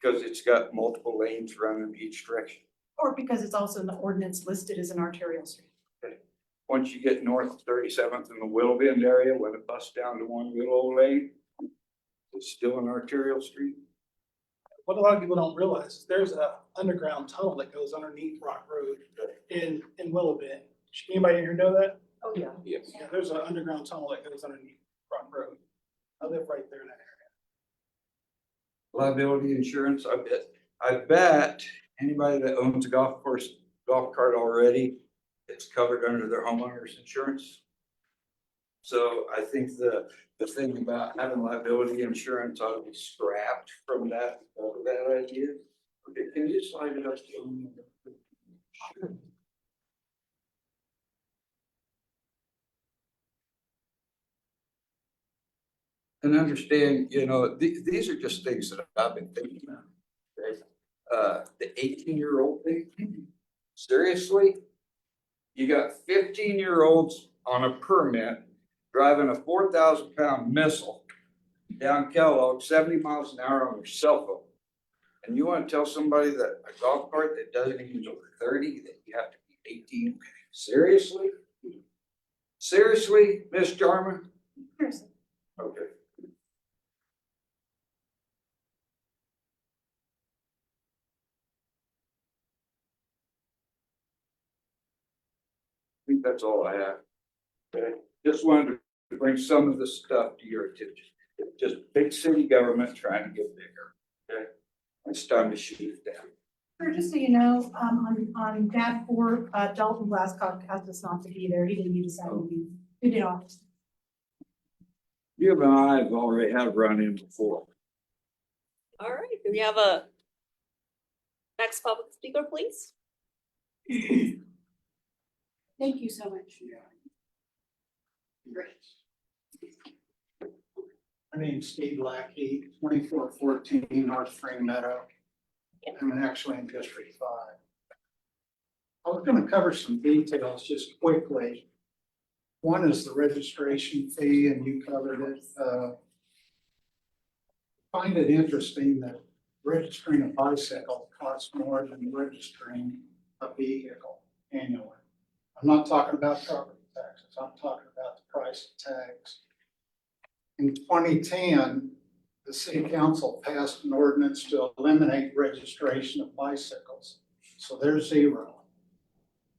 Because it's got multiple lanes running each direction. Or because it's also in the ordinance listed as an arterial street. Once you get north of 37th in the Willow Bend area, when it busts down to one Willow Lane, it's still an arterial street. What a lot of people don't realize is there's a underground tunnel that goes underneath Rock Road in Willow Bend. Anybody here know that? Oh, yeah. Yes. Yeah, there's an underground tunnel that goes underneath Rock Road. I live right there in that area. Liability insurance, I bet anybody that owns a golf cart already, it's covered under their homeowner's insurance. So I think the thing about having liability insurance ought to be scrapped from that idea. Okay, can you slide it up? Sure. And understand, these are just things that I've been thinking about. Okay? The 18-year-old thing, seriously? You got 15-year-olds on a permit driving a 4,000-pound missile down Kellogg, 70 miles an hour on their cell phone. And you want to tell somebody that a golf cart that doesn't even go 30, that you have to be 18? Seriously? Seriously, Miss Jarman? Seriously. Okay. I think that's all I have. Okay, just wanted to bring some of this stuff to your attention. It's just big city government trying to get bigger. Okay, it's time to shoot it down. Sure, just so you know, on DAB 4, Dalton Glasscock asked us not to be there. He didn't need to sign anything. We did office. You and I have already had a run-in before. All right, do we have a next public speaker, please? Thank you so much. Great. My name's Steve Lackey, 2414 North Spring Meadow. I'm actually in District 5. I was going to cover some details just quickly. One is the registration fee, and you covered it. Find it interesting that registering a bicycle costs more than registering a vehicle annually. I'm not talking about property taxes, I'm talking about the price of tags. In 2010, the city council passed an ordinance to eliminate registration of bicycles. So they're zero.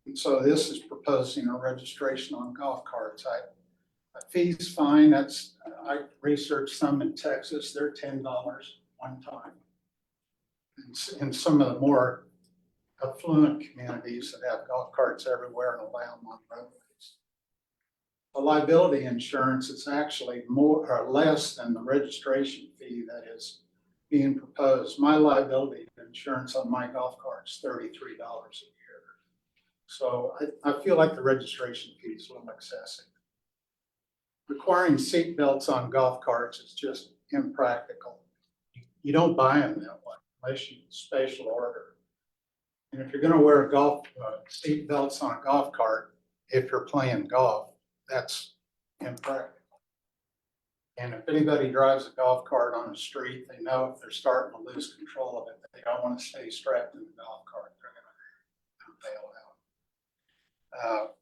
And so this is proposing a registration on golf carts. A fee's fine, I researched some in Texas, they're $10 one time. In some of the more affluent communities that have golf carts everywhere and allow them on roadways. The liability insurance is actually more or less than the registration fee that is being proposed. My liability insurance on my golf cart is $33 a year. So I feel like the registration fee is a little excessive. Requiring seat belts on golf carts is just impractical. You don't buy them that way unless you special order. And if you're gonna wear seat belts on a golf cart, if you're playing golf, that's impractical. And if anybody drives a golf cart on the street, they know if they're starting to lose control of it, they don't want to stay strapped in the golf cart. They're gonna bail out.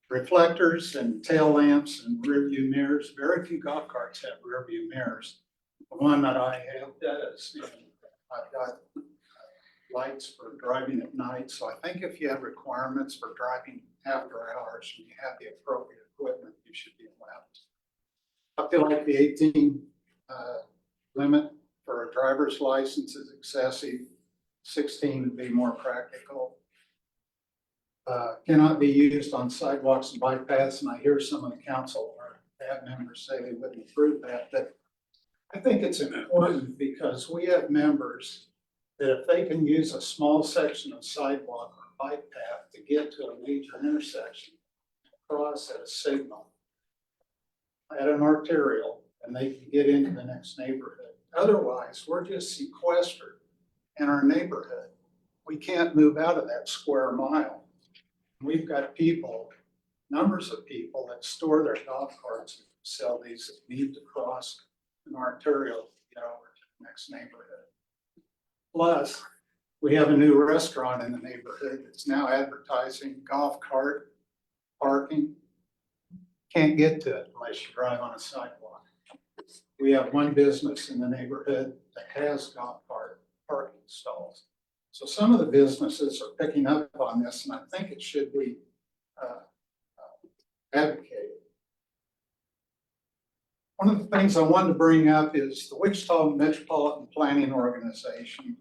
Reflectors and tail lamps and rear view mirrors. Very few golf carts have rear view mirrors. The one that I have does. I've got lights for driving at night. So I think if you have requirements for driving after hours and you have the appropriate equipment, you should be allowed. I feel like the 18 limit for a driver's license is excessive. 16 would be more practical. Cannot be used on sidewalks and bike paths, and I hear some of the council or tab members say they wouldn't approve that, but I think it's important because we have members that if they can use a small section of sidewalk or bike path to get to a major intersection, cross at a signal, at an arterial, and they can get into the next neighborhood. Otherwise, we're just sequestered in our neighborhood. We can't move out of that square mile. We've got people, numbers of people that store their golf carts and sell these that need to cross an arterial to get over to the next neighborhood. Plus, we have a new restaurant in the neighborhood that's now advertising golf cart parking. Can't get to it unless you drive on a sidewalk. We have one business in the neighborhood that has golf cart parking stalls. So some of the businesses are picking up on this, and I think it should be advocated. One of the things I wanted to bring up is the Wichita Metropolitan Planning Organization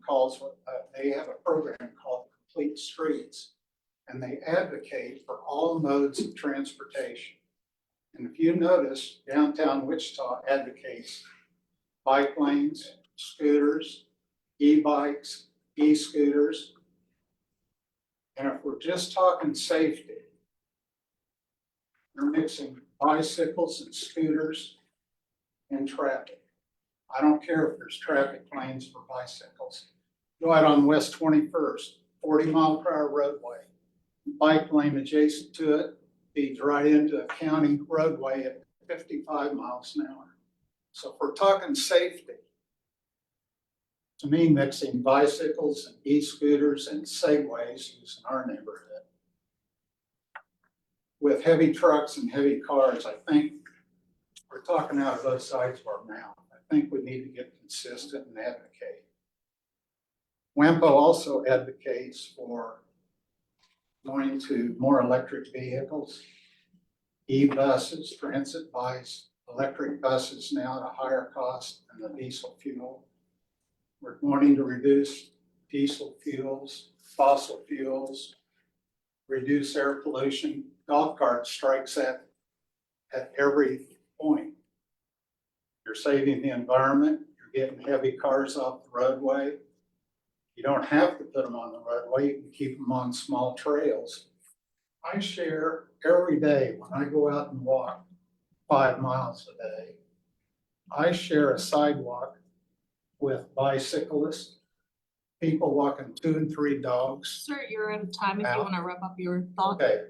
they have a program called Complete Streets, and they advocate for all modes of transportation. And if you notice, downtown Wichita advocates bike lanes, scooters, e-bikes, e-scooters. And if we're just talking safety, you're mixing bicycles and scooters and traffic. I don't care if there's traffic lanes for bicycles. Go out on West 21st, 40-mile-per-hour roadway, bike lane adjacent to it, feeds right into a county roadway at 55 miles an hour. So if we're talking safety, to me, mixing bicycles and e-scooters and segways used in our neighborhood with heavy trucks and heavy cars, I think we're talking out of both sides of our mouth. I think we need to get consistent and advocate. WAMPO also advocates for going to more electric vehicles, e-buses, transit bikes, electric buses now at a higher cost than the diesel fuel. We're wanting to reduce diesel fuels, fossil fuels, reduce air pollution. Golf cart strikes at every point. You're saving the environment. You're getting heavy cars off the roadway. You don't have to put them on the roadway. You can keep them on small trails. I share every day when I go out and walk 5 miles a day. I share a sidewalk with bicyclists, people walking 2 and 3 dogs. Sir, you're out of time if you Out. want to wrap up your thought. Okay.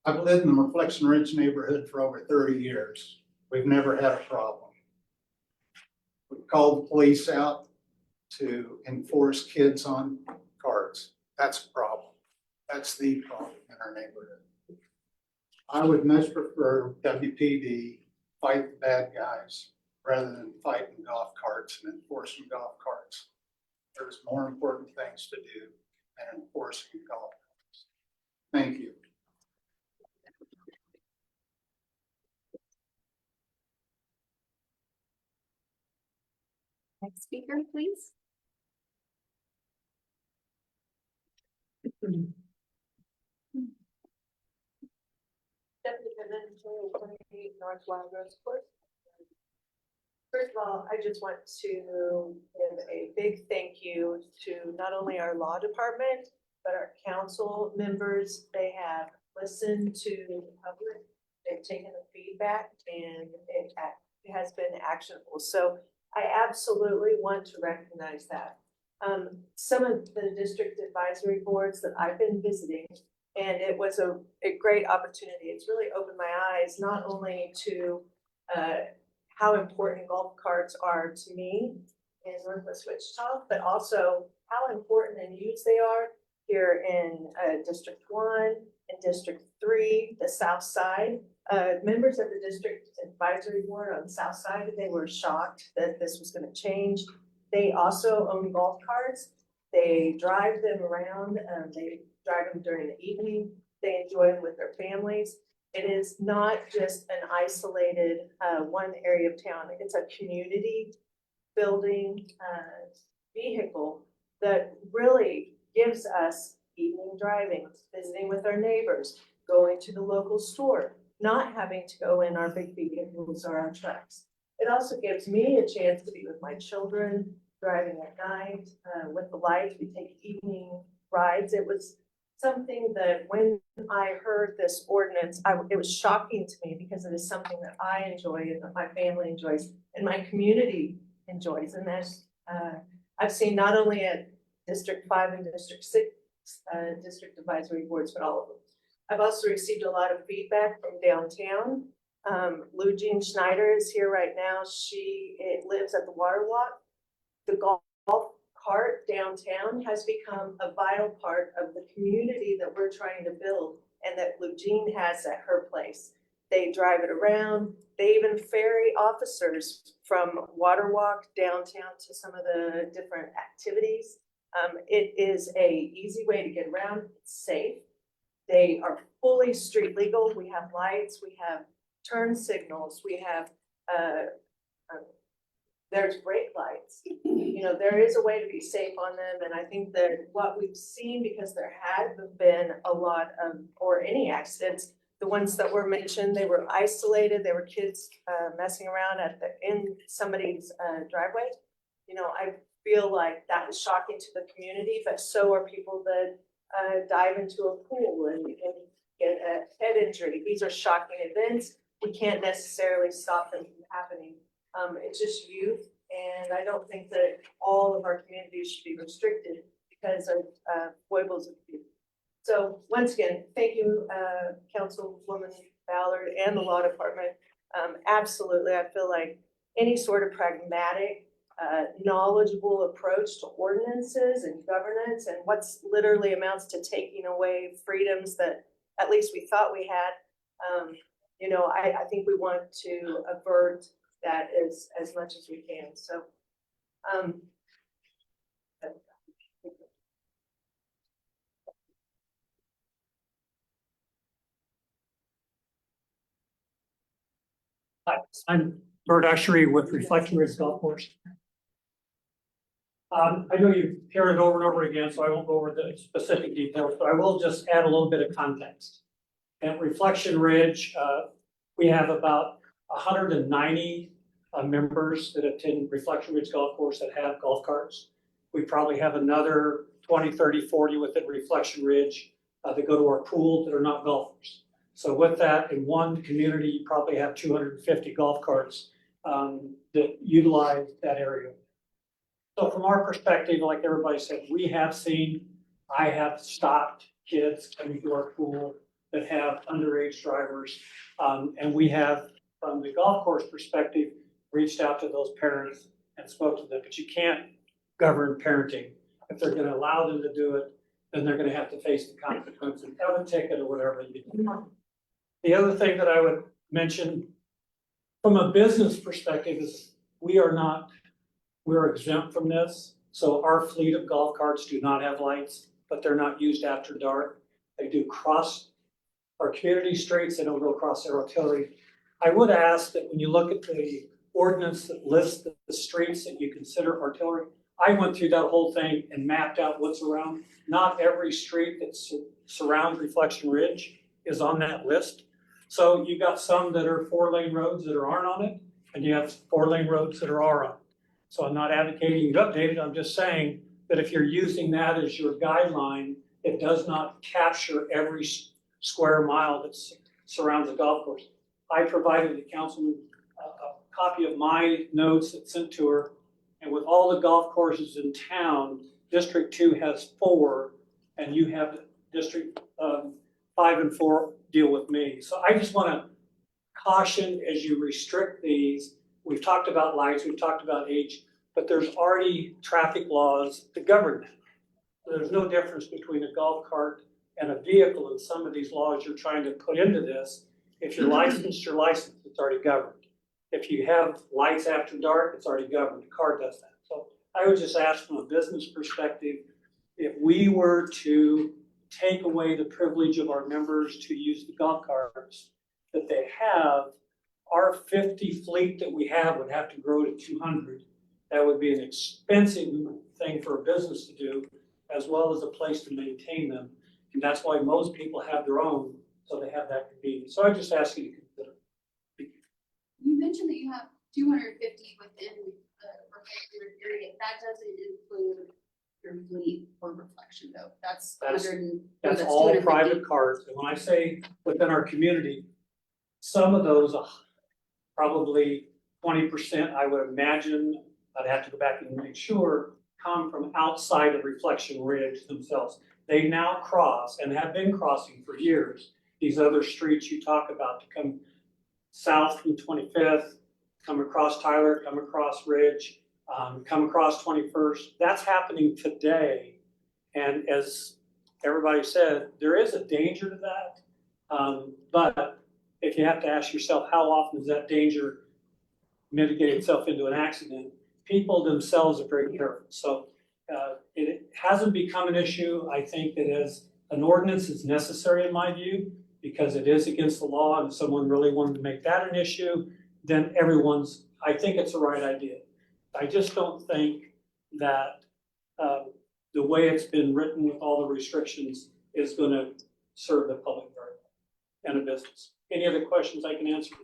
I've lived in the Reflection Ridge neighborhood for over 30 years. We've never had a problem. We've called the police out to enforce kids on carts. That's a problem. That's the problem in our neighborhood. I would much prefer WPD fight the bad guys rather than fighting golf carts and enforcing golf carts. There's more important things to do than enforcing golf carts. Thank you. Next speaker, please. Deputy Commander, 28 North Wild Rose Court. First of all, I just want to give a big thank you to not only our law department, but our council members. They have listened to the public, they've taken the feedback, and it has been actionable. So I absolutely want to recognize that. Some of the district advisory boards that I've been visiting, and it was a great opportunity. It's really opened my eyes, not only to how important golf carts are to me in Northwest Wichita, but also how important and used they are here in District 1 and District 3, the South Side. Members of the district advisory board on the South Side, they were shocked that this was going to change. They also own golf carts. They drive them around. They drive them during the evening. They enjoy them with their families. It is not just an isolated one area of town. It's a community building vehicle that really gives us evening driving, visiting with our neighbors, going to the local store, not having to go in our big vehicles or our trucks. It also gives me a chance to be with my children, driving at night with the lights. We take evening rides. It was something that when I heard this ordinance, it was shocking to me because it is something that I enjoy and that my family enjoys and my community enjoys. And that's, I've seen not only at District 5 and District 6 district advisory boards, but all of them. I've also received a lot of feedback from downtown. Lou Jean Schneider is here right now. She lives at the Water Walk. The golf cart downtown has become a vital part of the community that we're trying to build and that Lou Jean has at her place. They drive it around. They even ferry officers from Water Walk downtown to some of the different activities. It is a easy way to get around. It's safe. They are fully street legal. We have lights, we have turn signals, we have, there's brake lights. You know, there is a way to be safe on them. And I think that what we've seen, because there hasn't been a lot of, or any accidents, the ones that were mentioned, they were isolated. They were kids messing around in somebody's driveway. You know, I feel like that was shocking to the community, but so are people that dive into a pool and get a head injury. These are shocking events. We can't necessarily stop them from happening. It's just youth, and I don't think that all of our communities should be restricted because of foibles of youth. So once again, thank you, Councilwoman Ballard and the Law Department. Absolutely, I feel like any sort of pragmatic, knowledgeable approach to ordinances and governance and what's literally amounts to taking away freedoms that at least we thought we had. You know, I think we want to avert that as much as we can. So, I'm Bert Ushery with Reflection Ridge Golf Course. I know you've heard it over and over again, so I won't go over the specific details, but I will just add a little bit of context. At Reflection Ridge, we have about 190 members that attend Reflection Ridge Golf Course that have golf carts. We probably have another 20, 30, 40 within Reflection Ridge that go to our pool that are not golfers. So with that, in one community, you probably have 250 golf carts that utilize that area. So from our perspective, like everybody said, we have seen, I have stopped kids coming to our pool that have underage drivers. And we have, from the golf course perspective, reached out to those parents and spoke to them, but you can't govern parenting. If they're gonna allow them to do it, then they're gonna have to face the consequences of a ticket or whatever you do. The other thing that I would mention from a business perspective is we're exempt from this. So our fleet of golf carts do not have lights, but they're not used after dark. They do cross our community streets, they don't go across our artillery. I would ask that when you look at the ordinance that lists the streets that you consider artillery, I went through that whole thing and mapped out what's around. Not every street that surrounds Reflection Ridge is on that list. So you got some that are 4-lane roads that aren't on it, and you have 4-lane roads that are on it. So I'm not advocating you update it, I'm just saying that if you're using that as your guideline, it does not capture every square mile that surrounds the golf course. I provided the councilman a copy of my notes that sent to her, and with all the golf courses in town, District 2 has 4, and you have District 5 and 4 deal with me. So I just want to caution as you restrict these. We've talked about lights, we've talked about age, but there's already traffic laws to govern that. There's no difference between a golf cart and a vehicle in some of these laws you're trying to put into this. If you're licensed, you're licensed, it's already governed. If you have lights after dark, it's already governed. The car does that. So I would just ask from a business perspective, if we were to take away the privilege of our members to use the golf carts that they have, our 50 fleet that we have would have to grow to 200. That would be an expensive thing for a business to do, as well as a place to maintain them. And that's why most people have their own, so they have that convenience. So I just ask you to consider. You mentioned that you have 250 within the reflective area. That doesn't include your fleet or reflection though. That's That's all private cars. And when I say within our community, some of those, probably 20%, I would imagine, I'd have to go back and make sure, come from outside of Reflection Ridge themselves. They now cross and have been crossing for years these other streets you talk about to come south from 25th, come across Tyler, come across Ridge, come across 21st. That's happening today. And as everybody said, there is a danger to that. But if you have to ask yourself, how often does that danger mitigate itself into an accident? People themselves are very careful. So it hasn't become an issue. I think that as an ordinance is necessary in my view, because it is against the law, and if someone really wanted to make that an issue, then I think it's the right idea. I just don't think that the way it's been written with all the restrictions is going to serve the public very well and a business. Any other questions I can answer?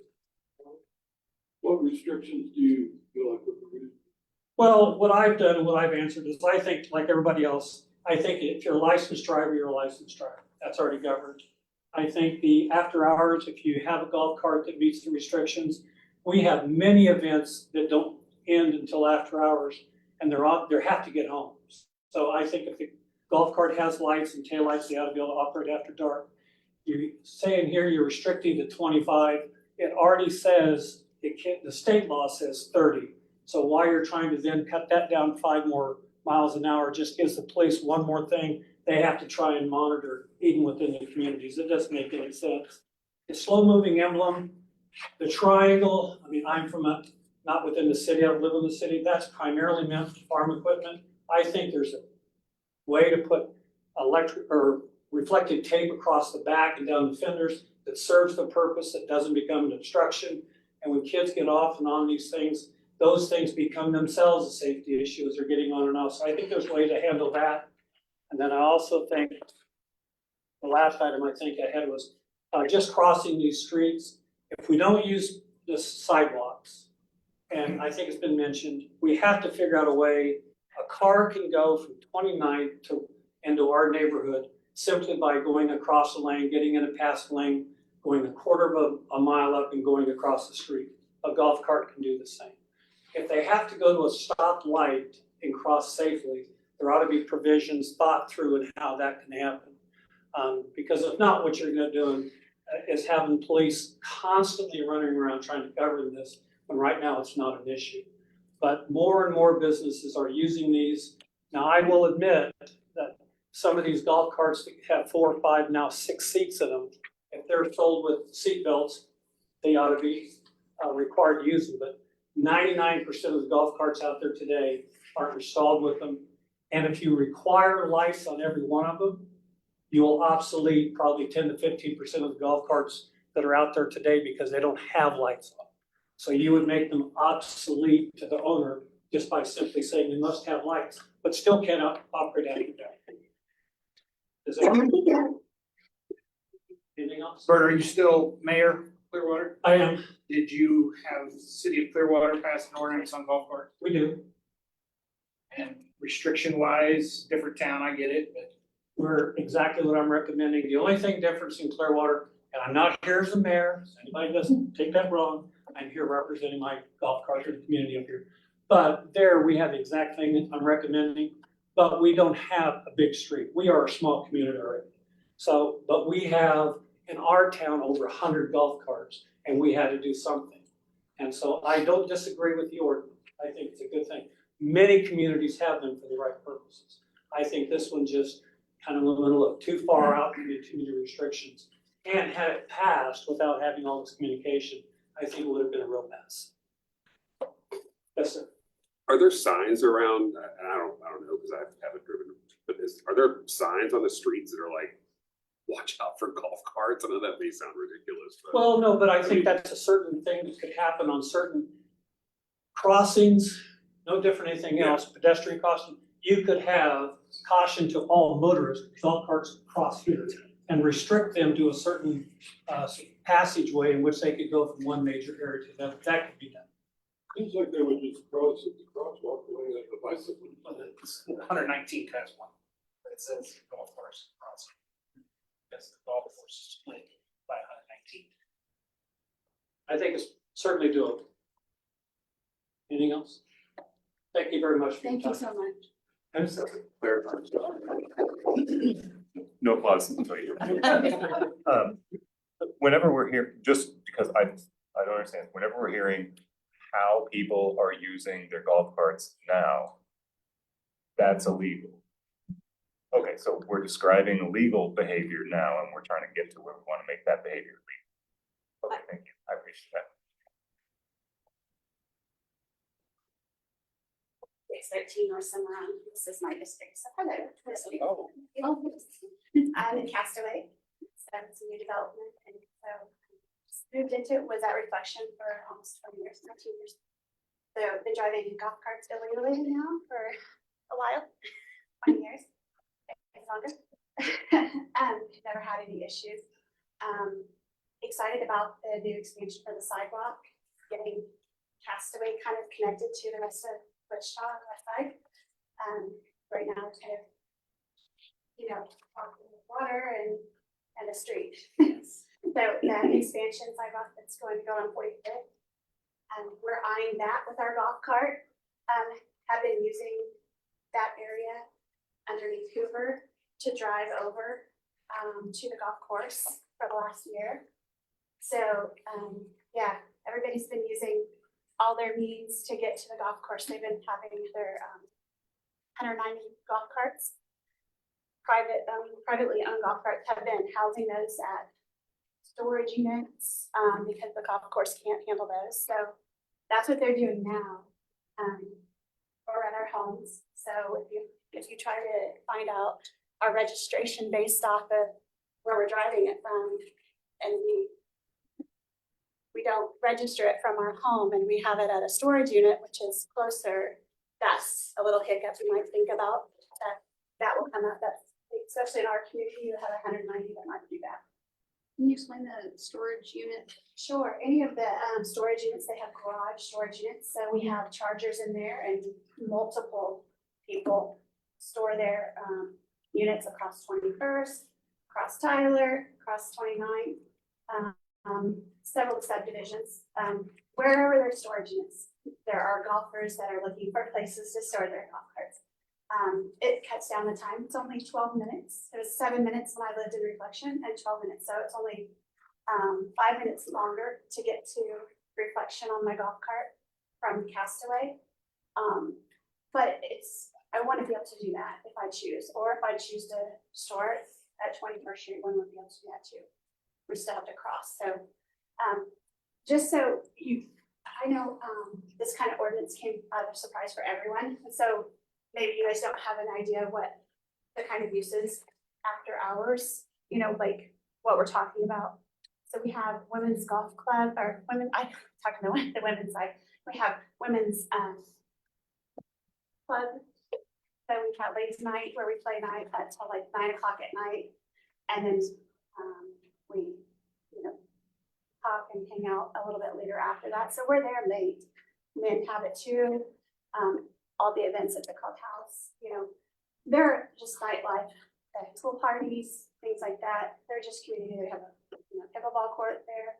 What restrictions do you feel like would be? Well, what I've done and what I've answered is I think, like everybody else, I think if you're a licensed driver, you're a licensed driver. That's already governed. I think the after hours, if you have a golf cart that meets the restrictions, we have many events that don't end until after hours, and they have to get home. So I think if the golf cart has lights and taillights, they ought to be able to operate after dark. You say in here you're restricting to 25. It already says the state law says 30. So why you're trying to then cut that down 5 more miles an hour just gives the police one more thing they have to try and monitor even within the communities. It doesn't make any sense. The slow moving emblem, the triangle, I mean, I'm from not within the city, I live in the city. That's primarily meant for farm equipment. I think there's a way to put electric or reflective tape across the back and down the fenders that serves the purpose, that doesn't become an obstruction. And when kids get off and on these things, those things become themselves a safety issue as they're getting on and off. So I think there's a way to handle that. And then I also think the last item I think I had was just crossing these streets. If we don't use the sidewalks, and I think it's been mentioned, we have to figure out a way a car can go from 29th to into our neighborhood simply by going across the lane, getting in a pass lane, going a quarter of a mile up and going across the street. A golf cart can do the same. If they have to go to a stopped light and cross safely, there ought to be provisions thought through in how that can happen. Because if not, what you're gonna do is having police constantly running around trying to govern this, when right now it's not an issue. But more and more businesses are using these. Now, I will admit that some of these golf carts that have 4 or 5, now 6 seats in them, if they're sold with seat belts, they ought to be required to use them. But 99% of the golf carts out there today are installed with them. And if you require lights on every one of them, you will obsolete probably 10 to 15% of the golf carts that are out there today because they don't have lights on. So you would make them obsolete to the owner just by simply saying you must have lights, but still cannot operate after that. Is that anything else? Bert, are you still mayor Clearwater? I am. Did you have the city of Clearwater pass an ordinance on golf carts? We do. And restriction wise, different town, I get it, but. We're exactly what I'm recommending. The only thing difference in Clearwater, and I'm not here as a mayor, so anybody doesn't take that wrong. I'm here representing my golf cart community up here. But there we have the exact thing that I'm recommending, but we don't have a big street. We are a small community already. So, but we have in our town over 100 golf carts, and we had to do something. And so I don't disagree with the ordinance. I think it's a good thing. Many communities have them for the right purposes. I think this one just kind of a little too far out and too many restrictions. And had it passed without having all this communication, I think it would have been a real mess. Yes, sir. Are there signs around, and I don't know, because I haven't driven, but are there signs on the streets that are like, watch out for golf carts? I know that may sound ridiculous, but. Well, no, but I think that's a certain thing that could happen on certain crossings, no different than anything else, pedestrian crossing. You could have caution to all motorists, golf carts cross here, and restrict them to a certain passageway in which they could go from one major area to another. That could be done. Seems like they would just cross at the crosswalk the way that the bicycle. 119 has one. It says golf course crossing. That's the golf course is split by 119. I think it's certainly doable. Anything else? Thank you very much for your Thank time. you so much. I just have to clarify. No applause until you. Whenever we're here, just because I don't understand, whenever we're hearing how people are using their golf carts now, that's illegal. Okay, so we're describing illegal behavior now and we're trying to get to where we want to make that behavior legal. Okay, thank you. I appreciate that. 613 North Cimarron, this is my district, so hello. Oh. I'm in Castaway, so it's a new development, and so just moved into it, was at Reflection for almost 20 years, 19 years. So I've been driving golf carts illegally now for a while, 20 years, maybe longer. Never had any issues. Excited about the new expansion for the sidewalk, getting Castaway kind of connected to the rest of Wichita on the west side. Right now it's kind of, walking with water and a street. So that expansion sidewalk that's going to go on 45th. We're eyeing that with our golf cart. Have been using that area underneath Hoover to drive over to the golf course for the last year. So yeah, everybody's been using all their means to get to the golf course. They've been having their 190 golf carts, privately owned golf carts, have been housing those at storage units because the golf course can't handle those. So that's what they're doing now, or at our homes. So if you try to find out our registration based off of where we're driving it from, and we don't register it from our home and we have it at a storage unit, which is closer, that's a little hiccup you might think about. That will come up, especially in our community, you have 190 that might do that. Can you explain the storage unit? Sure, any of the storage units, they have garage storage units, so we have chargers in there and multiple people store their units across 21st, across Tyler, across 29th. Several subdivisions, wherever there's storage units, there are golfers that are looking for places to store their golf carts. It cuts down the time. It's only 12 minutes. It was 7 minutes when I lived in Reflection and 12 minutes. So it's only 5 minutes longer to get to Reflection on my golf cart from Castaway. But I want to be able to do that if I choose, or if I choose to store it at 21st Street, one would be able to do that too. We still have to cross. So just so I know this kind of ordinance came out of a surprise for everyone. And so maybe you guys don't have an idea of what the kind of uses after hours, like what we're talking about. So we have women's golf club, or women, I'm talking the women's side. We have women's club. So we have ladies' night where we play night until like 9 o'clock at night. And then we, talk and hang out a little bit later after that. So we're there late. Men have it too. All the events at the clubhouse, they're just nightlife, pool parties, things like that. They're just community. They have a pickleball court there.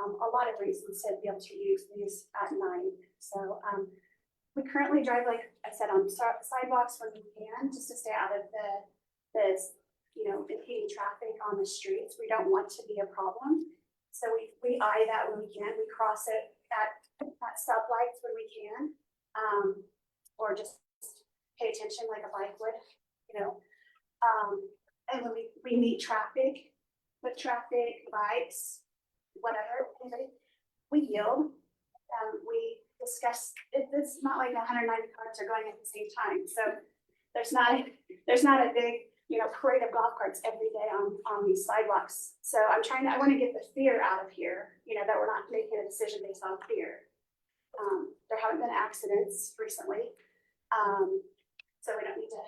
A lot of reasons to be able to use these at night. So we currently drive, like I said, on sidewalks when we can, just to stay out of the impeding traffic on the streets. We don't want to be a problem. So we eye that when we can. We cross it at stoplights when we can. Or just pay attention like a bike would, and when we meet traffic, with traffic, bikes, whatever, we yield. We discuss, it's not like 190 cars are going at the same time. So there's not a big, parade of golf carts every day on these sidewalks. So I want to get the fear out of here, that we're not making a decision based on fear. There haven't been accidents recently. So we don't need to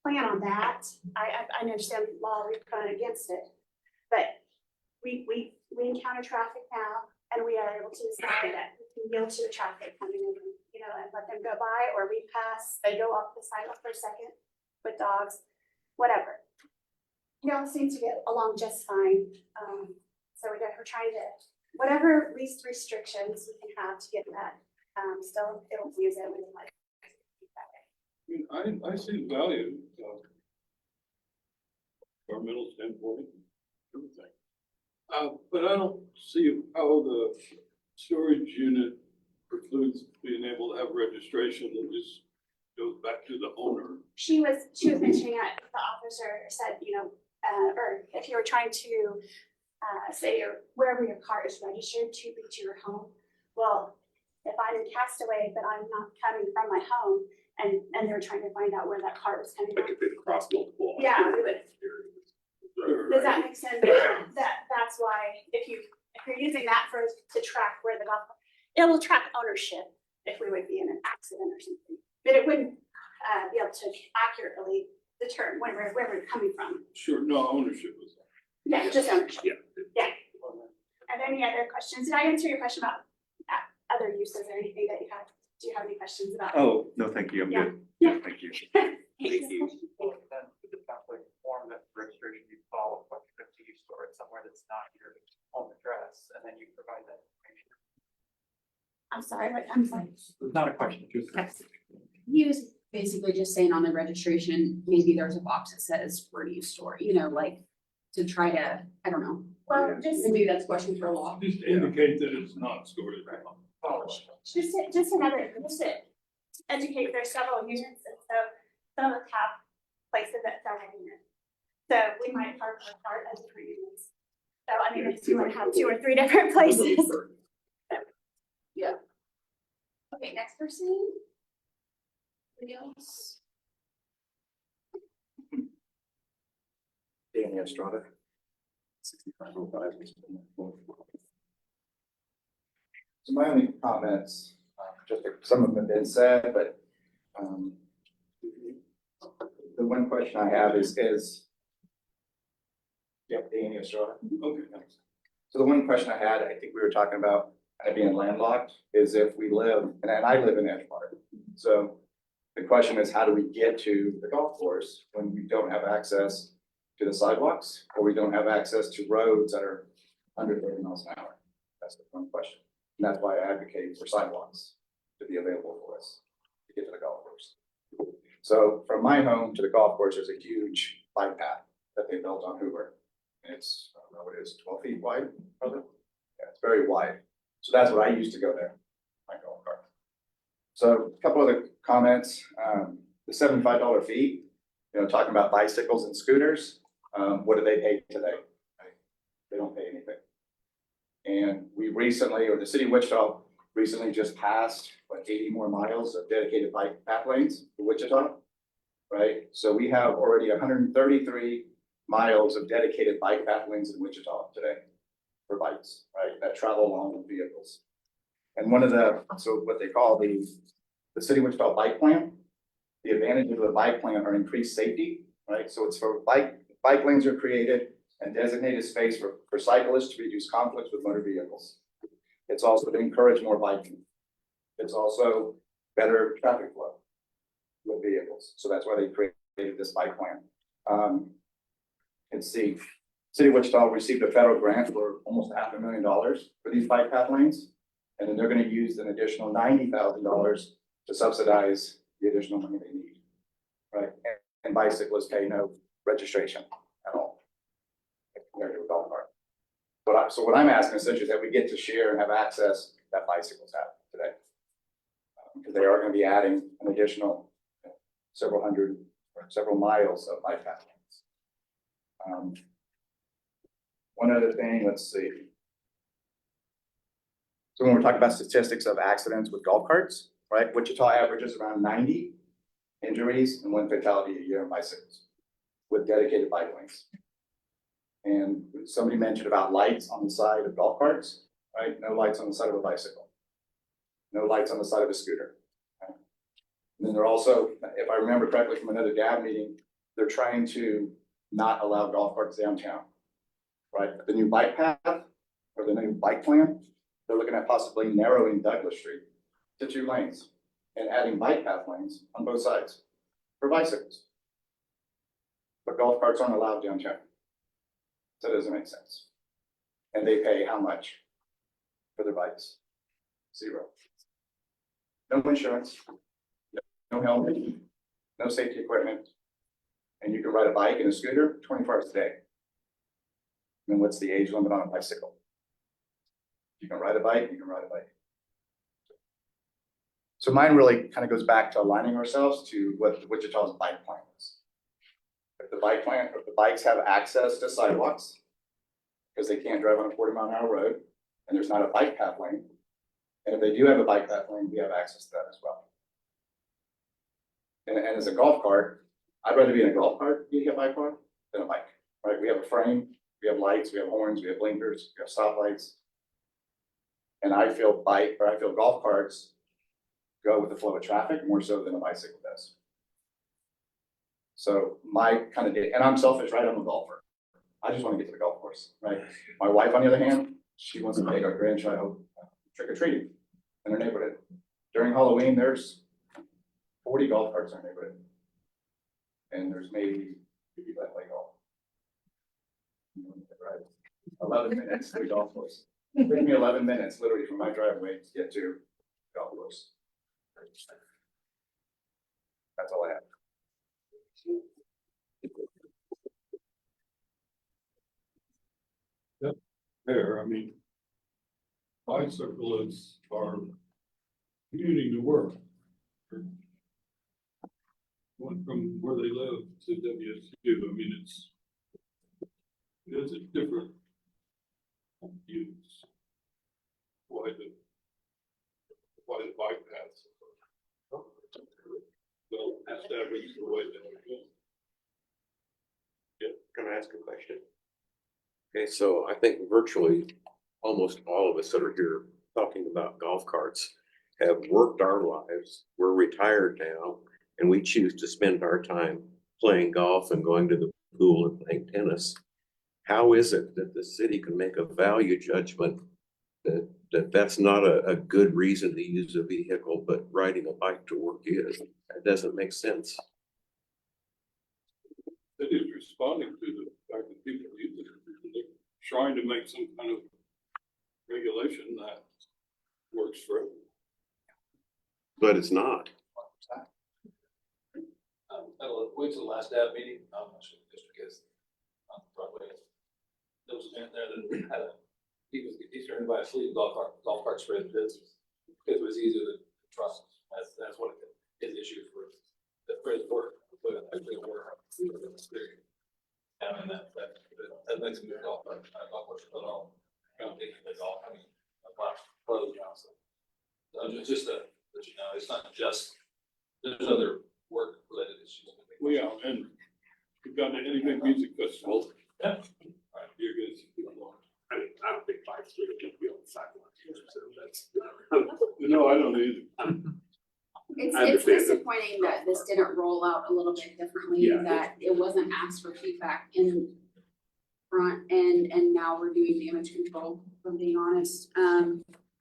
plan on that. I understand law, we're going against it, but we encounter traffic now, and we are able to decide that we can yield to the traffic coming in, and let them go by, or we pass, they go off the sidewalk for a second with dogs, whatever. We all seem to get along just fine. So we're trying to, whatever least restrictions we can have to get that, still able to use it with like. I see the value of environmental standpoint, everything. But I don't see how the storage unit precludes being able to have registration that just goes back to the owner. She was mentioning that the officer said, or if you were trying to say wherever your car is registered to be to your home. Well, if I'm in Castaway, but I'm not coming from my home, and they were trying to find out where that car was coming from. Like if it crossed multiple. Yeah, we would. Does that make sense? That's why if you're using that to track where the golf, it will track ownership if we would be in an accident or something, but it wouldn't be able to accurately determine where we're coming from. Sure, no ownership was. Yeah, just ownership. Yeah. Yeah. Are there any other questions? Did I answer your question about other uses or anything that you have? Do you have any questions about? Oh, no, thank you. I'm Yeah. good. Yeah. Thank you. Thank you. Well, then it sounds like form that registration you follow, but you store it somewhere that's not your home address, and then you provide that information. I'm sorry, I'm sorry. It's not a question, just. He was basically just saying on the registration, maybe there's a box that says, where do you store, like to try to, I don't know. Well, just Maybe that's a question for law. Just indicate that it's not stored. just to educate, there's several units, and so some of us have places that sell units. So we might park our car as different units. So I mean, if you want to have 2 or 3 different places. Yeah. Okay, next person. Anybody else? Danny Estrada. 6505. So my only comments, just some of them have been said, but the one question I have is yep, Danny Estrada. Okay. So the one question I had, I think we were talking about being landlocked, is if we live, and I live in Edgewater. So the question is, how do we get to the golf course when we don't have access to the sidewalks, or we don't have access to roads that are under 30 miles an hour? That's the one question. And that's why I advocate for sidewalks to be available for us to get to the golf course. So from my home to the golf course, there's a huge bike path that they built on Hoover. And it's, I don't know what it is, 12 feet wide, probably? Yeah, it's very wide. So that's what I used to go there, my golf cart. So a couple other comments, the $75 fee, talking about bicycles and scooters, what do they pay today? They don't pay anything. And we recently, or the city of Wichita recently just passed, 80 more miles of dedicated bike path lanes for Wichita, right? So we have already 133 miles of dedicated bike path lanes in Wichita today for bikes, right? That travel along with vehicles. And one of the, so what they call the city of Wichita bike plan, the advantages of the bike plan are increased safety, right? So it's for bike lanes are created and designated space for cyclists to reduce conflicts with motor vehicles. It's also to encourage more biking. It's also better traffic flow with vehicles. So that's why they created this bike plan. Let's see, City of Wichita received a federal grant for almost $500,000 for these bike path lanes. And then they're going to use an additional $90,000 to subsidize the additional money they need, right? And bicyclists pay no registration at all compared to a golf cart. So what I'm asking essentially is that we get to share and have access that bicycles have today. Because they are going to be adding an additional several hundred or several miles of bike path lanes. One other thing, let's see. So when we're talking about statistics of accidents with golf carts, right? Wichita averages around 90 injuries and 1 fatality a year on bicycles with dedicated bike lanes. And somebody mentioned about lights on the side of golf carts, right? No lights on the side of a bicycle. No lights on the side of a scooter. Right? And then they're also, if I remember correctly from another DAB meeting, they're trying to not allow golf carts downtown, right? The new bike path or the new bike plan, they're looking at possibly narrowing Douglas Street to 2 lanes and adding bike path lanes on both sides for bicycles. But golf carts aren't allowed downtown. So that doesn't make sense. And they pay how much for their bikes? 0. No insurance, no helmet, no safety equipment. And you can ride a bike and a scooter 24 hours a day. And what's the age limit on a bicycle? You can ride a bike, you can ride a bike. So mine really kind of goes back to aligning ourselves to what Wichita's bike plan is. If the bikes have access to sidewalks, because they can't drive on a 40-mile-an-hour road, and there's not a bike path lane. And if they do have a bike path lane, we have access to that as well. And as a golf cart, I'd rather be in a golf cart, be a bike cart, than a bike, right? We have a frame, we have lights, we have horns, we have blinkers, we have stoplights. And I feel golf carts go with the flow of traffic more so than a bicycle does. So my kind of, and I'm selfish, right? I'm a golfer. I just want to get to the golf course, right? My wife, on the other hand, she wants to take our grandchild trick-or-treating in her neighborhood. During Halloween, there's 40 golf carts in our neighborhood. And there's maybe 50 that play golf. Right? 11 minutes to the golf course. It took me 11 minutes literally from my driveway to get to the golf course. That's all I have. Yep, fair, I mean, bicyclists are commuting to work. Went from where they live to WSU, I mean, it's a different use. Why the bike paths? Well, established the way that we go. Yeah, can I ask a question? Okay, so I think virtually almost all of us that are here talking about golf carts have worked our lives. We're retired now, and we choose to spend our time playing golf and going to the pool and playing tennis. How is it that the city can make a value judgment that's not a good reason to use a vehicle, but riding a bike to work is? That doesn't make sense. It is responding to the fact that people use it. They're trying to make some kind of regulation that works for everyone. But it's not. wait till the last DAB meeting, I'm not sure the district is on Broadway. There was a man there that had he's trying to buy a fleet of golf carts for his business. Because it was easier to trust, that's what his issue for his work, but I think we're. And that makes me golf, golf course at all, foundation of golf, I mean, clothes now, so. Just to let you know, it's not just, there's other work related issues. Well, yeah, and we've got any big music festival. Yeah. All right, you're good. I mean, I don't think bikes really need to be on the sidewalk, so that's. No, I don't either. It's I understand that. disappointing that this didn't roll out a little bit differently, Yeah. that it wasn't asked for feedback in front and now we're doing damage control, if I'm being honest.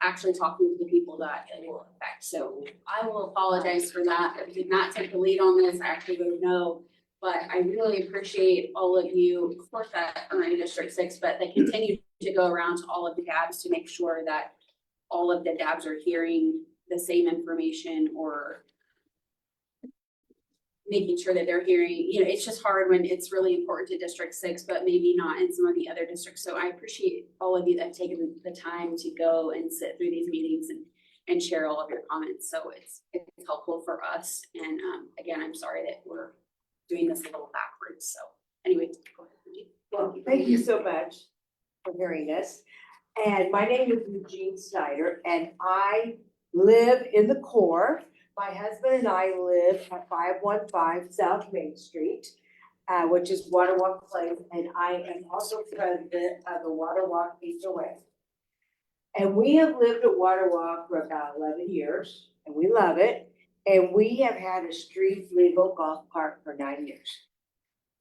Actually talking to the people that it will affect. So I will apologize for that. I did not take the lead on this. I actually don't know. But I really appreciate all of you, of course, that are in District 6, but they continue to go around to all of the DABs to make sure that all of the DABs are hearing the same information or making sure that they're hearing, it's just hard when it's really important to District 6, but maybe not in some of the other districts. So I appreciate all of you that have taken the time to go and sit through these meetings and share all of your comments. So it's helpful for us. And again, I'm sorry that we're doing this a little backwards. So anyway, go ahead, Brigitte. Well, thank you so much for hearing this. And my name is Eugene Snyder, and I live in the core. My husband and I live at 515 South Main Street, which is Water Walk Place, and I am also president of the Water Walk HOA. And we have lived at Water Walk for about 11 years, and we love it. And we have had a street legal golf cart for 9 years.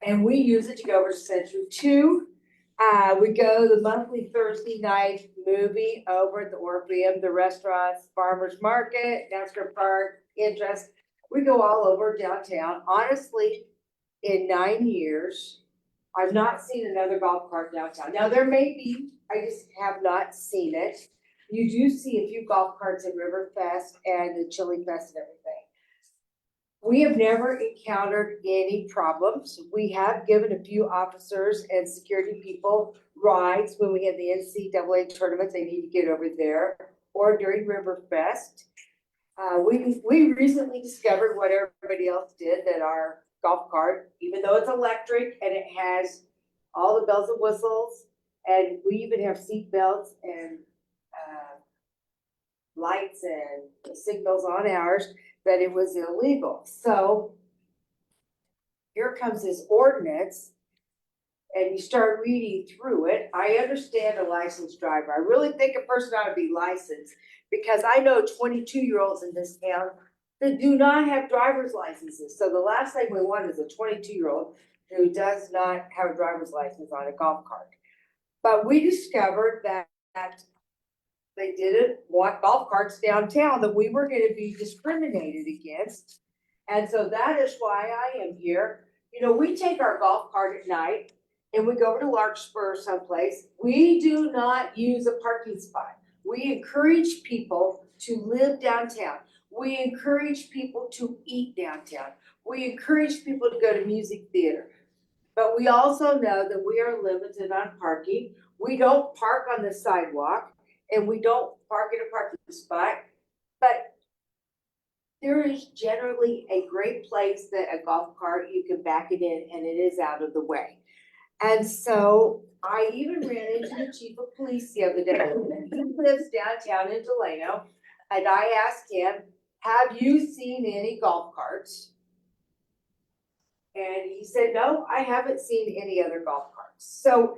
And we use it to go over to Century 2. We go to the monthly Thursday night movie over at the Orpheum, the restaurants, Farmers Market, NASCAR Park, Interest. We go all over downtown. Honestly, in 9 years, I've not seen another golf cart downtown. Now, there may be, I just have not seen it. You do see a few golf carts at Riverfest and the Chili Fest and everything. We have never encountered any problems. We have given a few officers and security people rides when we had the NCAA tournaments. They need to get over there, or during Riverfest. We recently discovered what everybody else did, that our golf cart, even though it's electric and it has all the bells and whistles, and we even have seat belts and lights and signals on ours, that it was illegal. So here comes this ordinance, and you start reading through it. I understand a licensed driver. I really think a person ought to be licensed, because I know 22-year-olds in this town that do not have driver's licenses. So the last thing we want is a 22-year-old who does not have a driver's license on a golf cart. But we discovered that they didn't want golf carts downtown, that we were going to be discriminated against. And so that is why I am here. We take our golf cart at night and we go over to Larkspur someplace. We do not use a parking spot. We encourage people to live downtown. We encourage people to eat downtown. We encourage people to go to music theater. But we also know that we are limited on parking. We don't park on the sidewalk, and we don't park in a parking spot. But there is generally a great place that a golf cart, you can back it in and it is out of the way. And so I even ran into the chief of police the other day. He lives downtown in Delano. And I asked him, have you seen any golf carts? And he said, no, I haven't seen any other golf carts. So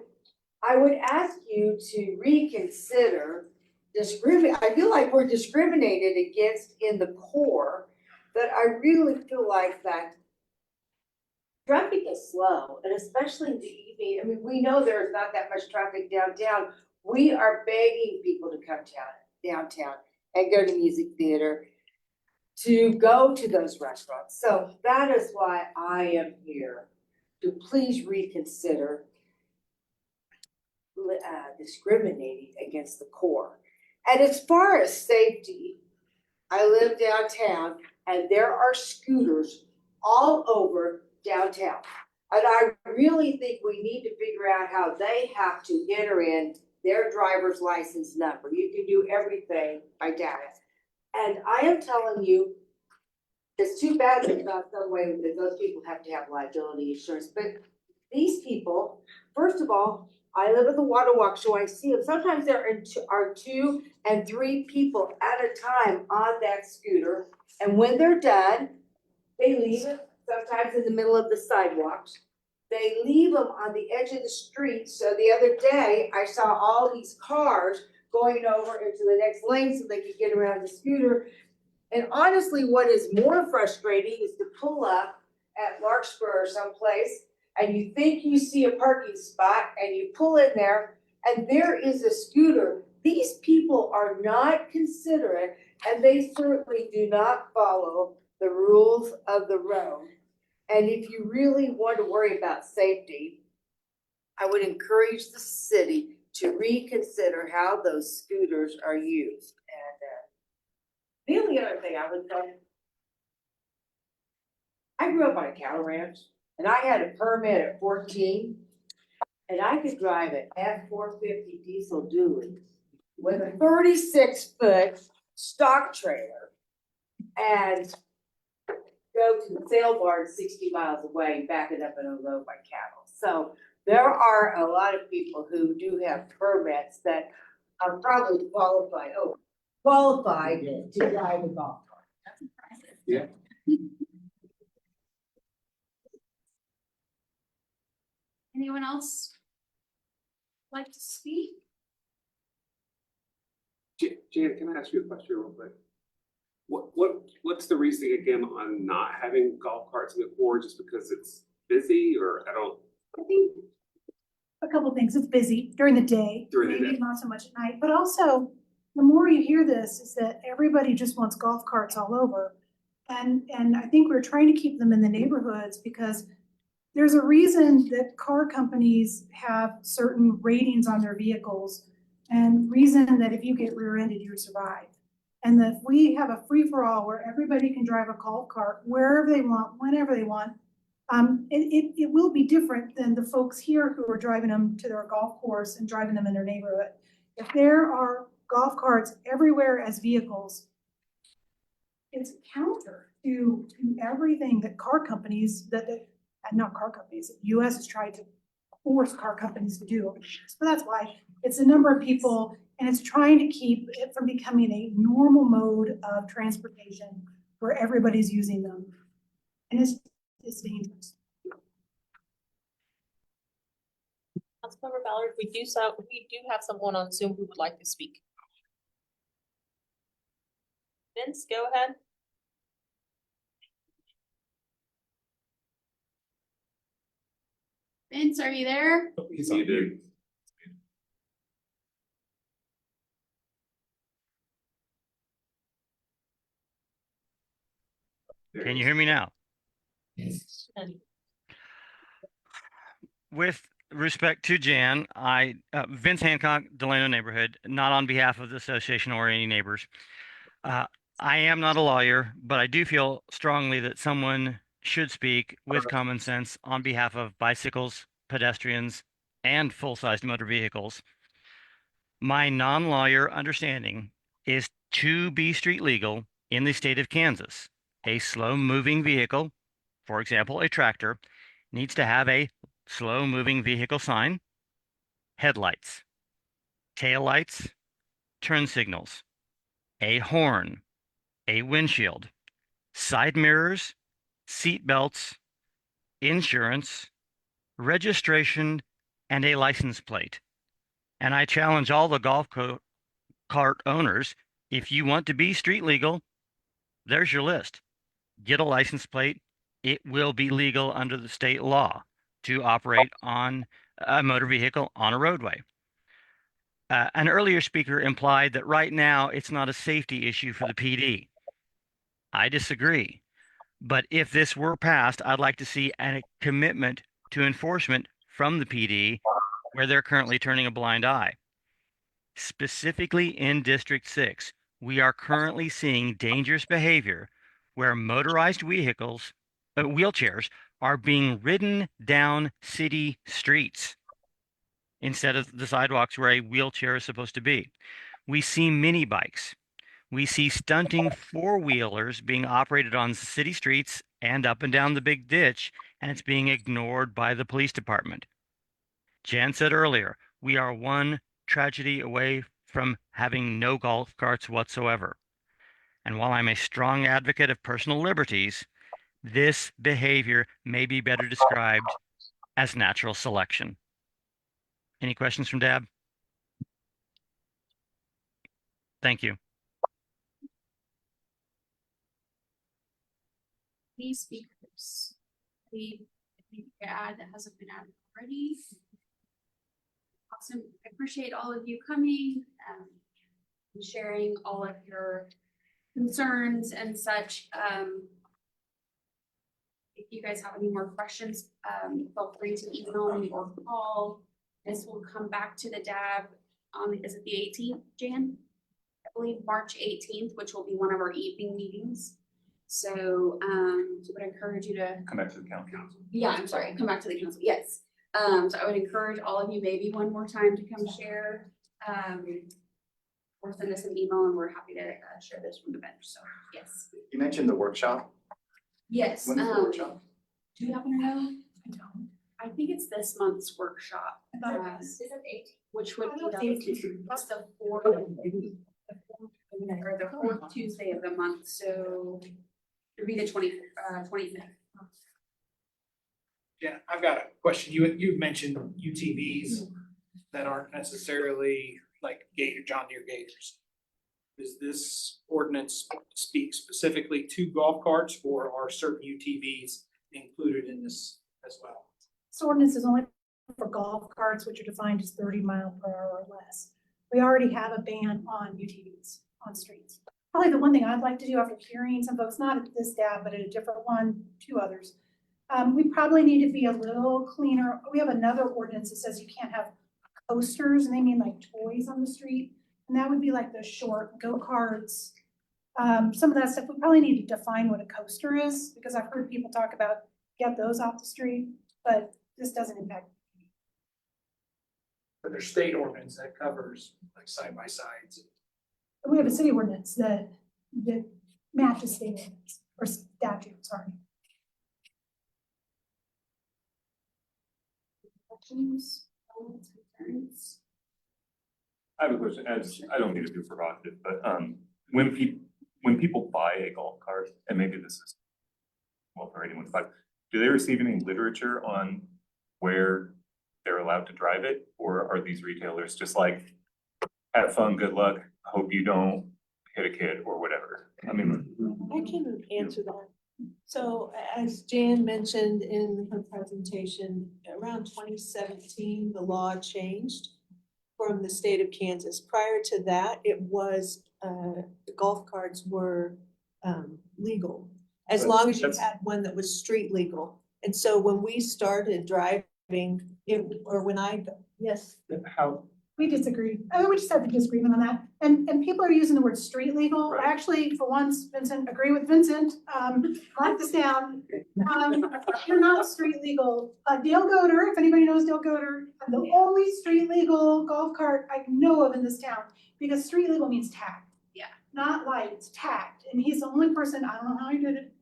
I would ask you to reconsider I feel like we're discriminated against in the core, that I really feel like that traffic is slow, and especially in the evening. I mean, we know there's not that much traffic downtown. We are begging people to come downtown and go to music theater, to go to those restaurants. So that is why I am here, to please reconsider discriminating against the core. And as far as safety, I live downtown and there are scooters all over downtown. And I really think we need to figure out how they have to enter in their driver's license number. You can do everything by data. And I am telling you, it's too bad there's not some way that those people have to have liability insurance, but these people, first of all, I live at the Water Walk, so I see them. Sometimes there are 2 and 3 people at a time on that scooter. And when they're done, they leave it sometimes in the middle of the sidewalks. They leave them on the edge of the street. So the other day, I saw all these cars going over into the next lane so they could get around the scooter. And honestly, what is more frustrating is to pull up at Larkspur or someplace and you think you see a parking spot and you pull in there and there is a scooter. These people are not considerate and they certainly do not follow the rules of the road. And if you really want to worry about safety, I would encourage the city to reconsider how those scooters are used. And the only other thing I would say, I grew up on a cattle ranch and I had a permit at 14 and I could drive an F-450 diesel dually with a 36-foot stock trailer and go to the sale barn 60 miles away and back it up and unload my cattle. So there are a lot of people who do have permits that are probably qualified to drive a golf cart. That's impressive. Yeah. Anyone else like to speak? Jan, can I ask you a question real quick? What's the reasoning again on not having golf carts in the core, just because it's busy, or I don't? I think a couple things. It's busy during the day. During the Maybe day. not so much at night, but also the more you hear this is that everybody just wants golf carts all over. And I think we're trying to keep them in the neighborhoods because there's a reason that car companies have certain ratings on their vehicles and reason that if you get rear-ended, you survive. And that if we have a free-for-all where everybody can drive a golf cart wherever they want, whenever they want, it will be different than the folks here who are driving them to their golf course and driving them in their neighborhood. If there are golf carts everywhere as vehicles, it's counter to everything that car companies, not car companies, the US has tried to force car companies to do. So that's why it's a number of people and it's trying to keep it from becoming a normal mode of transportation where everybody's using them. And it's dangerous. Councilmember Ballard, we do have someone on Zoom who would like to speak. Vince, go ahead. Vince, are you there? He's on mute. Can you hear me now? With respect to Jan, Vince Hancock, Delano neighborhood, not on behalf of the association or any neighbors. I am not a lawyer, but I do feel strongly that someone should speak with common sense on behalf of bicycles, pedestrians, and full-sized motor vehicles. My non-lawyer understanding is to be street legal in the state of Kansas, a slow-moving vehicle, for example, a tractor, needs to have a slow-moving vehicle sign, headlights, taillights, turn signals, a horn, a windshield, side mirrors, seat belts, insurance, registration, and a license plate. And I challenge all the golf cart owners, if you want to be street legal, there's your list. Get a license plate. It will be legal under the state law to operate on a motor vehicle on a roadway. An earlier speaker implied that right now it's not a safety issue for the PD. I disagree. But if this were passed, I'd like to see a commitment to enforcement from the PD where they're currently turning a blind eye. Specifically in District 6, we are currently seeing dangerous behavior where motorized vehicles wheelchairs are being ridden down city streets instead of the sidewalks where a wheelchair is supposed to be. We see mini bikes. We see stunting four-wheelers being operated on city streets and up and down the big ditch, and it's being ignored by the police department. Jan said earlier, we are one tragedy away from having no golf carts whatsoever. And while I'm a strong advocate of personal liberties, this behavior may be better described as natural selection. Any questions from Dab? Thank you. Any speakers? Any ad that hasn't been added already? Awesome. I appreciate all of you coming and sharing all of your concerns and such. If you guys have any more questions, feel free to email me or call. This will come back to the DAB on, is it the 18th, Jan? I believe March 18th, which will be one of our evening meetings. So would encourage you to Come back to the council. yeah, I'm sorry, come back to the council, yes. So I would encourage all of you maybe one more time to come share. Or send us an email and we're happy to share this from the bench, so yes. You mentioned the workshop. Yes, When is the workshop? do you happen to know? I don't. I think it's this month's workshop. Which would be that's the fourth. Or the fourth Tuesday of the month, so it'd be the 25th. Yeah, I've got a question. You mentioned UTVs that aren't necessarily like John Deere Gators. Does this ordinance speak specifically to golf carts, or are certain UTVs included in this as well? This ordinance is only for golf carts, which are defined as 30 miles per hour or less. We already have a ban on UTVs on streets. Probably the one thing I'd like to do after hearing some folks, not at this DAB, but at a different one, two others. We probably need to be a little cleaner. We have another ordinance that says you can't have coasters, and they mean like toys on the street. And that would be like the short go-karts. Some of that stuff, we probably need to define what a coaster is, because I've heard people talk about get those off the street, but this doesn't impact. But there's state ordinance that covers like side-by-sides. We have a city ordinance that matches state ordinance or statute, sorry. Questions, comments, concerns? I have a question, as I don't need to be provocative, but when people buy a golf cart, and maybe this is well for anyone, but do they receive any literature on where they're allowed to drive it, or are these retailers just like, have fun, good luck, hope you don't hit a kid or whatever? I mean, I can answer that. So as Jan mentioned in her presentation, around 2017, the law changed from the state of Kansas. Prior to that, it was, the golf carts were legal, as long as you had one that was street legal. And so when we started driving, yes. How? We disagree. I mean, we just had the disagreement on that. And people are using the word street legal. Right. Actually, for once, Vincent, agree with Vincent. Mark this down. You're not street legal. Dale Goder, if anybody knows Dale Goder, the only street legal golf cart I know of in this town, because street legal means tacked. Yeah. Not lights, tacked. And he's the only person, I don't know how he did it.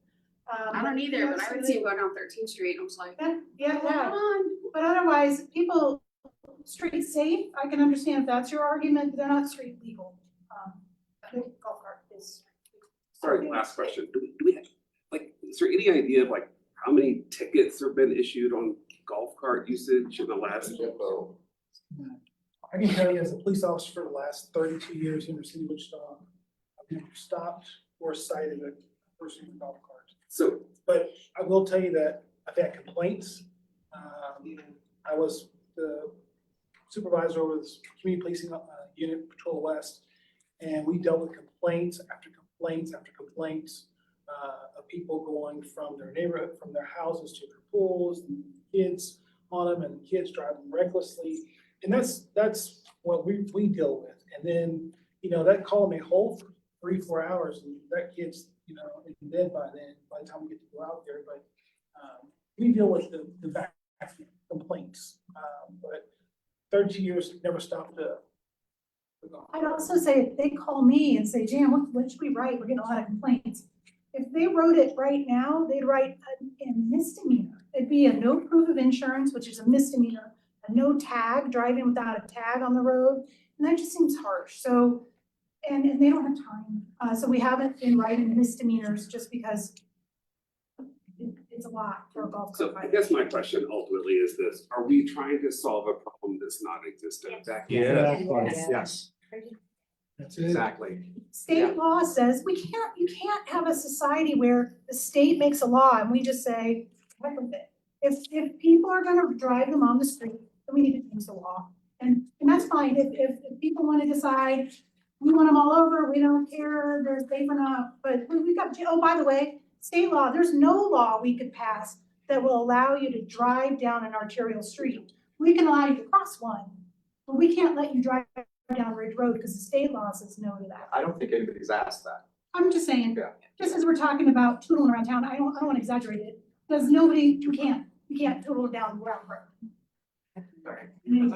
I don't either, but I would see him going down 13th Street. I was like, Yeah. hold on. But otherwise, people, street safe, I can understand if that's your argument, but they're not street legal. I think golf cart is. Sorry, last question. Do we have, like, is there any idea of like how many tickets have been issued on golf cart usage in the last? I can tell you as a police officer for the last 32 years in the city of Wichita, I've never stopped or cited a person in a golf cart. So, but I will tell you that I've had complaints. I was the supervisor over this community policing unit, Patrol West, and we dealt with complaints after complaints after complaints of people going from their neighborhood, from their houses to their pools, and kids on them, and kids driving recklessly. And that's what we deal with. And then, that call may hold for 3-4 hours, and that kid's, in bed by then, by the time we get to go out there. But We deal with the back complaints, but 32 years never stopped the golf. I'd also say if they call me and say, Jan, what should we write? We're getting a lot of complaints. If they wrote it right now, they'd write a misdemeanor. It'd be a no proof of insurance, which is a misdemeanor, a no tag, driving without a tag on the road. And that just seems harsh. So, and they don't have time. So we haven't been writing misdemeanors just because it's a lot for a golf So cart. I guess my question ultimately is this, are we trying to solve a problem that's not existent? Yes. That's it. Exactly. State law says you can't have a society where the state makes a law and we just say, heck with it. If people are gonna drive them on the street, then we need to change the law. And that's fine. If people wanna decide, we want them all over, we don't care, they're safe enough, but we've got, oh, by the way, state law, there's no law we could pass that will allow you to drive down an arterial street. We can allow you to cross one, but we can't let you drive down Ridge Road because the state law says no to that. I don't think anybody's asked that. I'm just saying, just as we're talking about tootling around town, I don't want to exaggerate it, because you can't tootle down Round Road. How in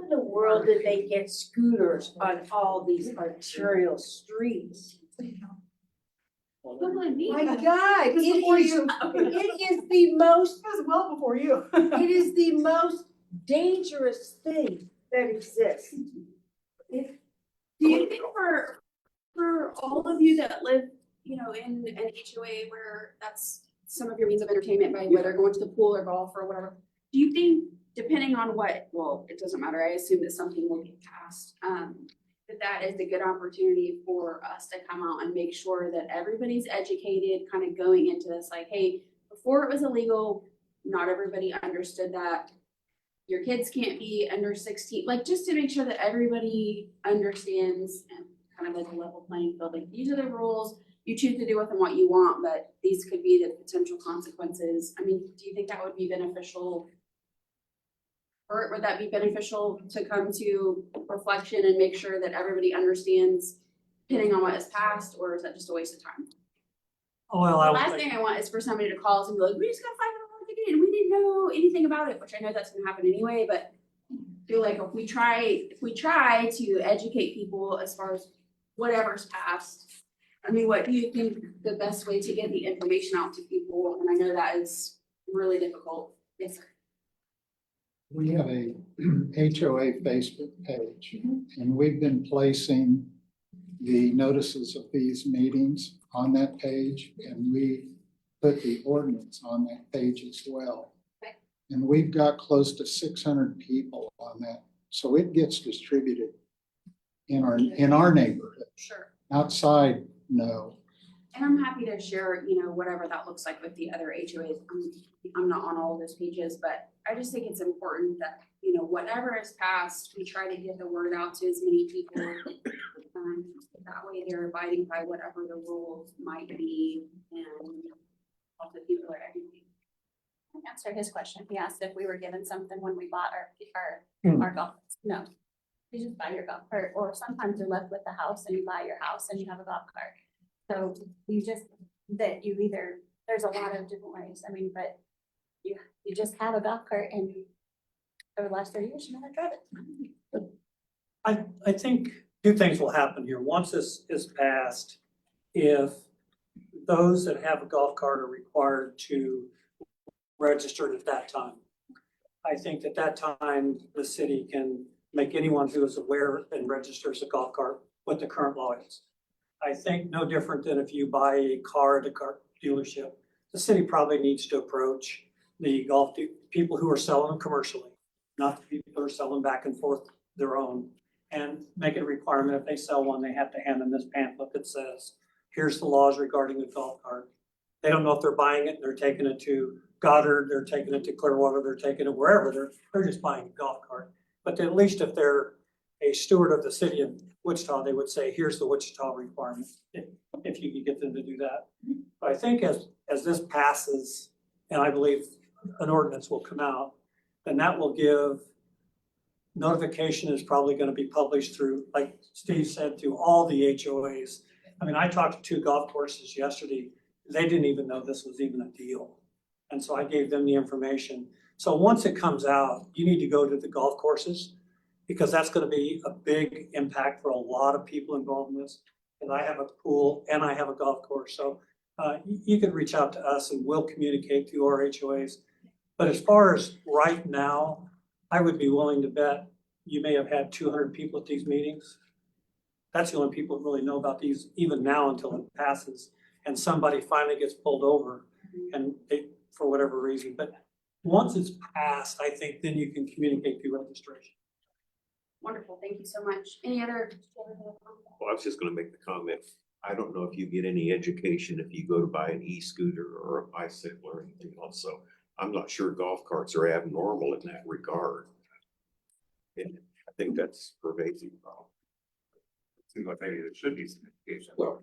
the world did they get scooters on all these arterial streets? My God, It was before you. it is the most, It was well before you. it is the most dangerous thing that exists. Do you think for all of you that live, you know, in an HOA where that's some of your means of entertainment by whether going to the pool or golf or whatever, do you think, depending on what, well, it doesn't matter, I assume that something will get passed, that is a good opportunity for us to come out and make sure that everybody's educated, kind of going into this, like, hey, before it was illegal, not everybody understood that. Your kids can't be under 16, like, just to make sure that everybody understands and kind of like a level playing field, like, these are the rules, you choose to do with them what you want, but these could be the potential consequences. I mean, do you think that would be beneficial? Or would that be beneficial to come to reflection and make sure that everybody understands, depending on what is passed, or is that just a waste of time? Well, The last thing I want is for somebody to call us and be like, we just got $500 ticket and we didn't know anything about it, which I know that's gonna happen anyway, but I feel like if we try to educate people as far as whatever's passed, I mean, what do you think the best way to get the information out to people? And I know that is really difficult. Yes, sir. We have a HOA Facebook page, and we've been placing the notices of these meetings on that page, and we put the ordinance on that page as well. Okay. And we've got close to 600 people on that, so it gets distributed in our neighborhood. Sure. Outside, no. And I'm happy to share, you know, whatever that looks like with the other HOAs. I'm not on all of those pages, but I just think it's important that, you know, whatever is passed, we try to get the word out to as many people. That way they're abiding by whatever the rules might be, and also people are educated. Answer his question. He asked if we were given something when we bought our golf. No. You just buy your golf cart, or sometimes you're left with the house and you buy your house and you have a golf cart. So there's a lot of different ways. I mean, but you just have a golf cart and over the last 30 years, you never drive it. I think two things will happen here. Once this is passed, if those that have a golf cart are required to register it at that time, I think at that time, the city can make anyone who is aware and registers a golf cart what the current law is. I think no different than if you buy a car at a car dealership, the city probably needs to approach the people who are selling them commercially, not the people who are selling back and forth their own, and make it a requirement if they sell one, they have to hand them this pamphlet that says, here's the laws regarding the golf cart. They don't know if they're buying it, and they're taking it to Goddard, they're taking it to Clearwater, they're taking it wherever, they're just buying a golf cart. But at least if they're a steward of the city of Wichita, they would say, here's the Wichita requirement, if you could get them to do that. But I think as this passes, and I believe an ordinance will come out, then that will give notification is probably going to be published through, like Steve said, through all the HOAs. I mean, I talked to 2 golf courses yesterday. They didn't even know this was even a deal. And so I gave them the information. So once it comes out, you need to go to the golf courses because that's gonna be a big impact for a lot of people involved in this. And I have a pool and I have a golf course, so you can reach out to us and we'll communicate through our HOAs. But as far as right now, I would be willing to bet you may have had 200 people at these meetings. That's the only people who really know about these even now until it passes and somebody finally gets pulled over and they, for whatever reason. But once it's passed, I think then you can communicate through registration. Wonderful, thank you so much. Any other? Well, I was just gonna make the comment, I don't know if you get any education if you go to buy an e-scooter or a bicycle or anything else, so I'm not sure golf carts are abnormal in that regard. And I think that's pervasive problem. Seems like maybe there should be some education. Well,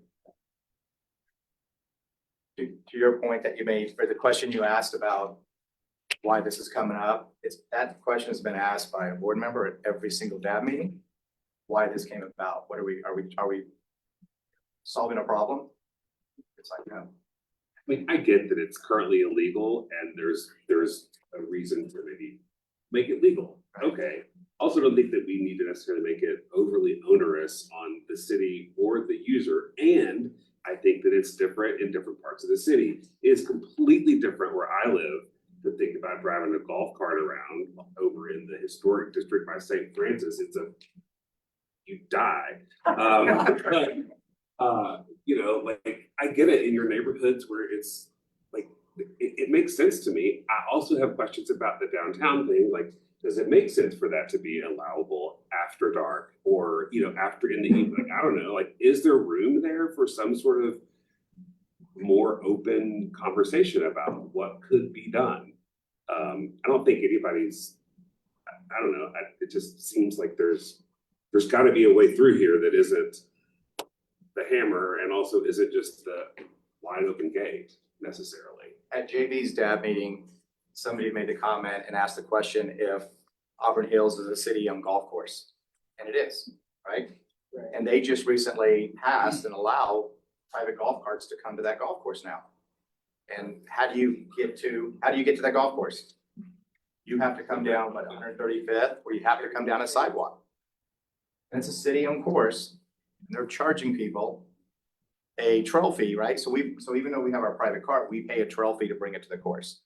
To your point that you made, for the question you asked about why this is coming up, that question has been asked by a board member at every single DAB meeting. Why this came about, what are we solving a problem? It's like, no. I mean, I get that it's currently illegal and there's a reason to maybe make it legal. Okay. Also don't think that we need to necessarily make it overly onerous on the city or the user. And I think that it's different in different parts of the city. It's completely different where I live to think about driving a golf cart around over in the historic district by St. Francis. You die. You know, like I get it in your neighborhoods where it's like, it makes sense to me. I also have questions about the downtown thing. Like, does it make sense for that to be allowable after dark or, you know, after in the evening? I don't know, like, is there room there for some sort of more open conversation about what could be done? I don't think anybody's, I don't know, it just seems like there's gotta be a way through here that isn't the hammer and also isn't just the wide open gate necessarily. At JB's DAB meeting, somebody made the comment and asked the question if Auburn Hills is a city-owned golf course. And it is, right? And they just recently passed and allow private golf carts to come to that golf course now. And how do you get to that golf course? You have to come down, 135th, or you have to come down a sidewalk. And it's a city-owned course, and they're charging people a trail fee, right? So even though we have our private cart, we pay a trail fee to bring it to the course.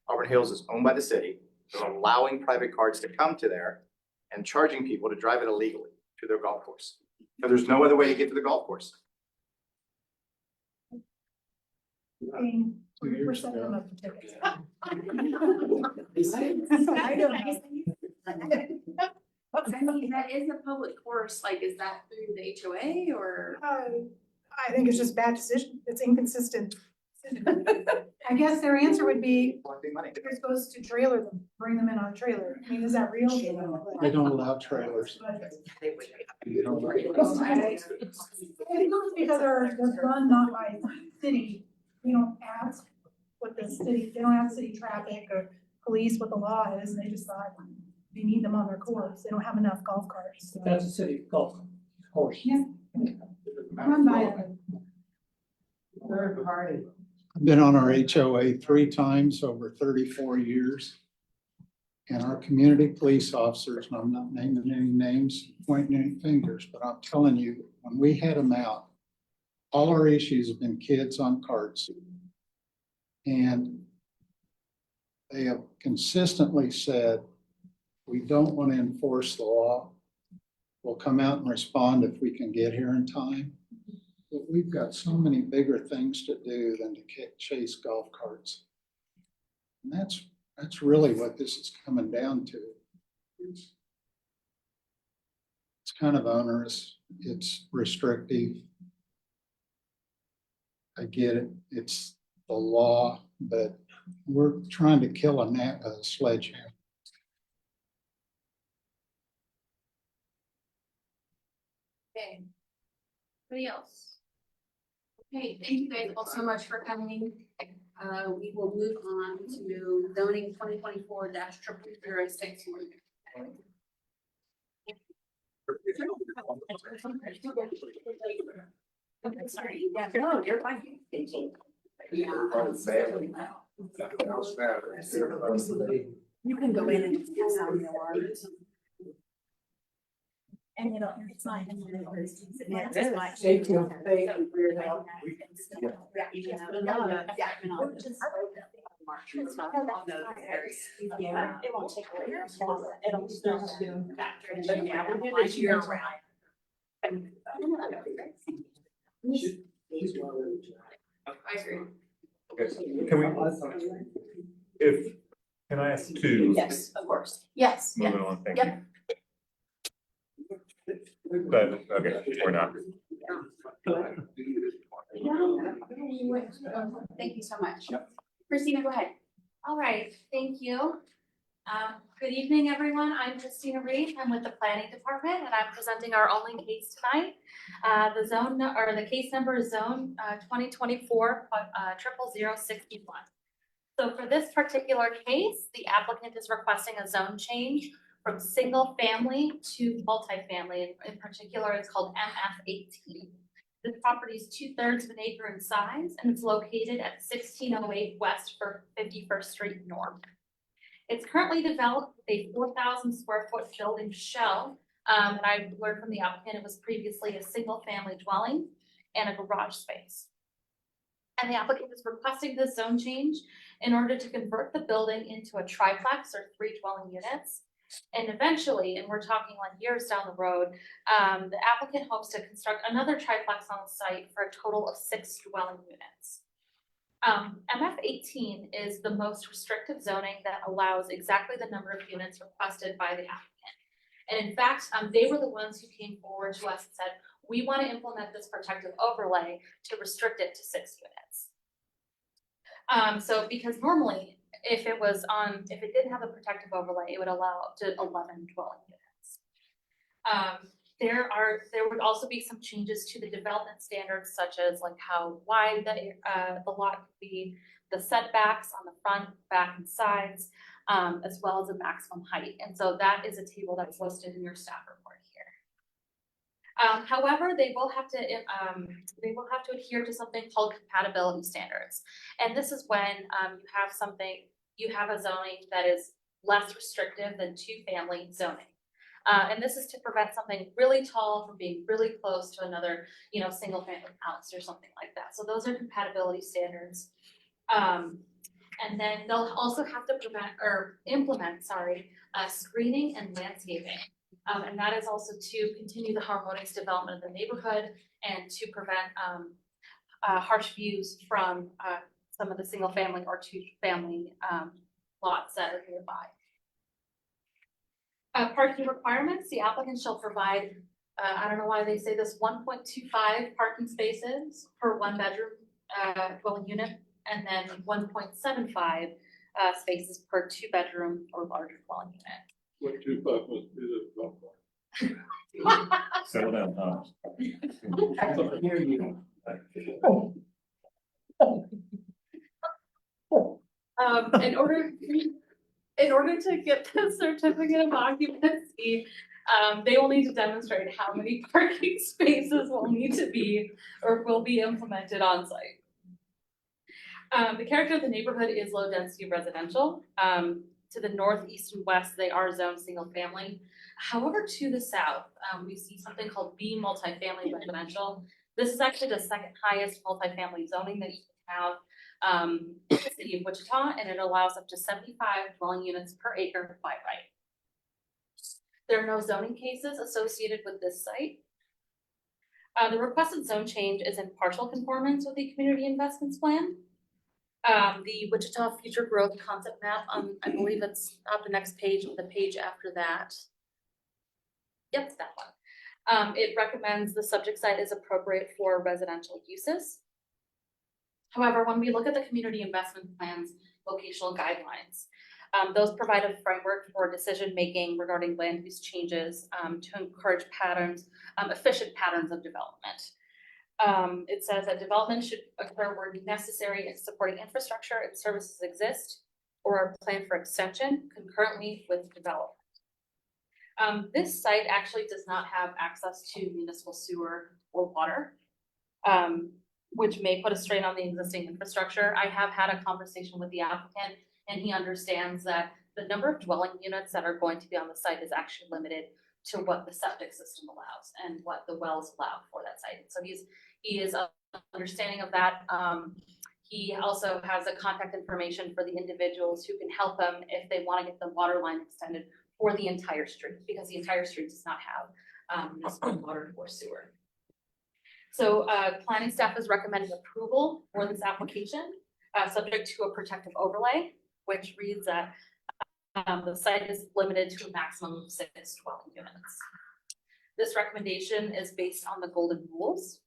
Auburn Hills is owned by the city. They're allowing private carts to come to there and charging people to drive it illegally to their golf course. So there's no other way to get to the golf course. Paying 20% of the tickets. I mean, that is a public course, like, is that through the HOA or? I think it's just bad decision. It's inconsistent. I guess their answer would be, you're supposed to trailer them, bring them in on a trailer. I mean, is that real? They don't allow trailers. Because they're run not by city, we don't ask what the city, they don't ask city traffic or police what the law is, they just thought they need them on their course, they don't have enough golf carts. That's a city golf course. Yeah. Run by a Third party. I've been on our HOA 3 times over 34 years. And our community police officers, and I'm not naming any names, pointing any fingers, but I'm telling you, when we had them out, all our issues have been kids on carts. And they have consistently said, we don't want to enforce the law. We'll come out and respond if we can get here in time. But we've got so many bigger things to do than to chase golf carts. And that's really what this is coming down to. It's kind of onerous. It's restrictive. I get it. It's the law, but we're trying to kill a sledgehammer. Okay. Anybody else? Okay, thank you guys all so much for coming. We will move on to zoning 2024-0006. Sorry, yeah, no, you're fine. Yeah. You can go in and sign your. And it's mine. Yeah, it is. Thank you. Yeah, it won't take away. It'll start to factor in. Yeah, it's year round. I agree. Okay, can we, can I ask two? Yes, of course. Yes. Moving on, thank you. But, okay, we're not. Thank you so much. Christina, go ahead. All right, thank you. Good evening, everyone. I'm Christina Reed. I'm with the Planning Department, and I'm presenting our only case tonight. The case number is zone 2024 00061. So for this particular case, the applicant is requesting a zone change from single family to multifamily. In particular, it's called MF18. This property is 2/3 of an acre in size, and it's located at 1608 West 51st Street North. It's currently developed with a 4,000 square foot building shell. And I learned from the applicant, it was previously a single family dwelling and a garage space. And the applicant is requesting this zone change in order to convert the building into a triplex or 3 dwelling units. And eventually, and we're talking like years down the road, the applicant hopes to construct another triplex on the site for a total of 6 dwelling units. MF18 is the most restrictive zoning that allows exactly the number of units requested by the applicant. And in fact, they were the ones who came forward to us and said, we want to implement this protective overlay to restrict it to 6 units. So because normally, if it didn't have a protective overlay, it would allow up to 11 dwelling units. There would also be some changes to the development standards, such as like how wide the lot could be, the setbacks on the front, back, and sides, as well as a maximum height. And so that is a table that's listed in your staff report here. However, they will have to adhere to something called compatibility standards. And this is when you have a zoning that is less restrictive than 2-family zoning. And this is to prevent something really tall from being really close to another, single family house or something like that. So those are compatibility standards. And then they'll also have to implement screening and landscaping. And that is also to continue the harmonious development of the neighborhood and to prevent harsh views from some of the single family or 2-family lots that are nearby. Parking requirements, the applicant shall provide, I don't know why they say this, 1.25 parking spaces per 1-bedroom dwelling unit, and then 1.75 spaces per 2-bedroom or larger dwelling unit. 1.25 must be the top one. Settle down, Tom. In order to get the certificate of occupancy, they will need to demonstrate how many parking spaces will need to be or will be implemented on site. The character of the neighborhood is low density residential. To the north, east, and west, they are zoned single family. However, to the south, we see something called B multifamily residential. This is actually the second highest multifamily zoning that you can have in the city of Wichita, and it allows up to 75 dwelling units per acre by right. There are no zoning cases associated with this site. The requested zone change is in partial conformance with the community investments plan. The Wichita Future Growth Concept Map, I believe it's up the next page or the page after that. Yep, it's that one. It recommends the subject site is appropriate for residential uses. However, when we look at the community investment plan's locational guidelines, those provide a framework for decision-making regarding land use changes to encourage efficient patterns of development. It says that development should occur where necessary and supporting infrastructure and services exist or are planned for extension concurrently with development. This site actually does not have access to municipal sewer or water. which may put a strain on the existing infrastructure. I have had a conversation with the applicant, and he understands that the number of dwelling units that are going to be on the site is actually limited to what the septic system allows and what the wells allow for that site. So he is understanding of that. He also has a contact information for the individuals who can help them if they want to get the water line extended for the entire street, because the entire street does not have municipal water or sewer. So planning staff is recommending approval for this application, subject to a protective overlay, which reads that the site is limited to a maximum of 6 dwelling units. This recommendation is based on the golden rules.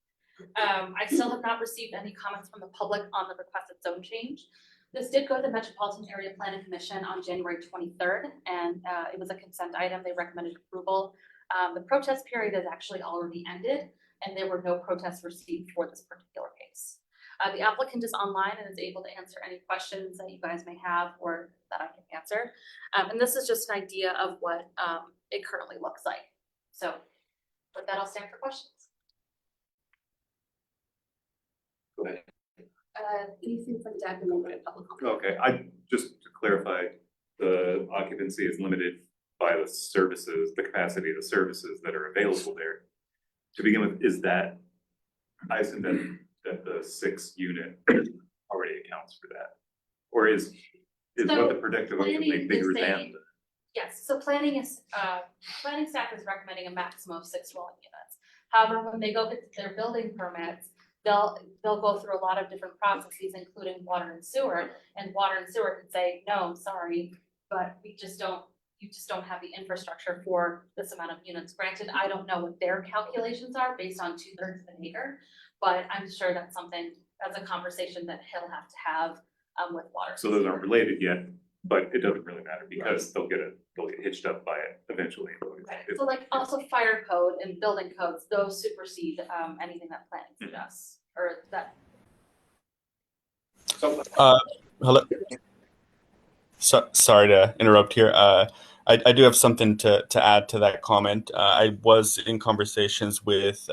I still have not received any comments from the public on the requested zone change. This did go to the Metropolitan Area Planning Commission on January 23rd, and it was a consent item. They recommended approval. The protest period has actually already ended, and there were no protests received for this particular case. The applicant is online and is able to answer any questions that you guys may have or that I can answer. And this is just an idea of what it currently looks like. So with that, I'll stand for questions. Go ahead. Anything from Deb and then go to public comment. Okay, just to clarify, the occupancy is limited by the services, the capacity of the services that are available there. To begin with, is that, I assume that the 6 unit already accounts for that? Or is what the predictive overlay bigger than? Yes, so planning staff is recommending a maximum of 6 dwelling units. However, when they go get their building permits, they'll go through a lot of different processes, including water and sewer, and water and sewer can say, no, I'm sorry, but you just don't have the infrastructure for this amount of units. Granted, I don't know what their calculations are based on 2/3 of an acre, but I'm sure that's a conversation that he'll have to have with water. So those aren't related yet, but it doesn't really matter because they'll get hitched up by it eventually. Right. So like also fire code and building codes, those supersede anything that planning suggests or that. Hello. Sorry to interrupt here. I do have something to add to that comment. I was in conversations with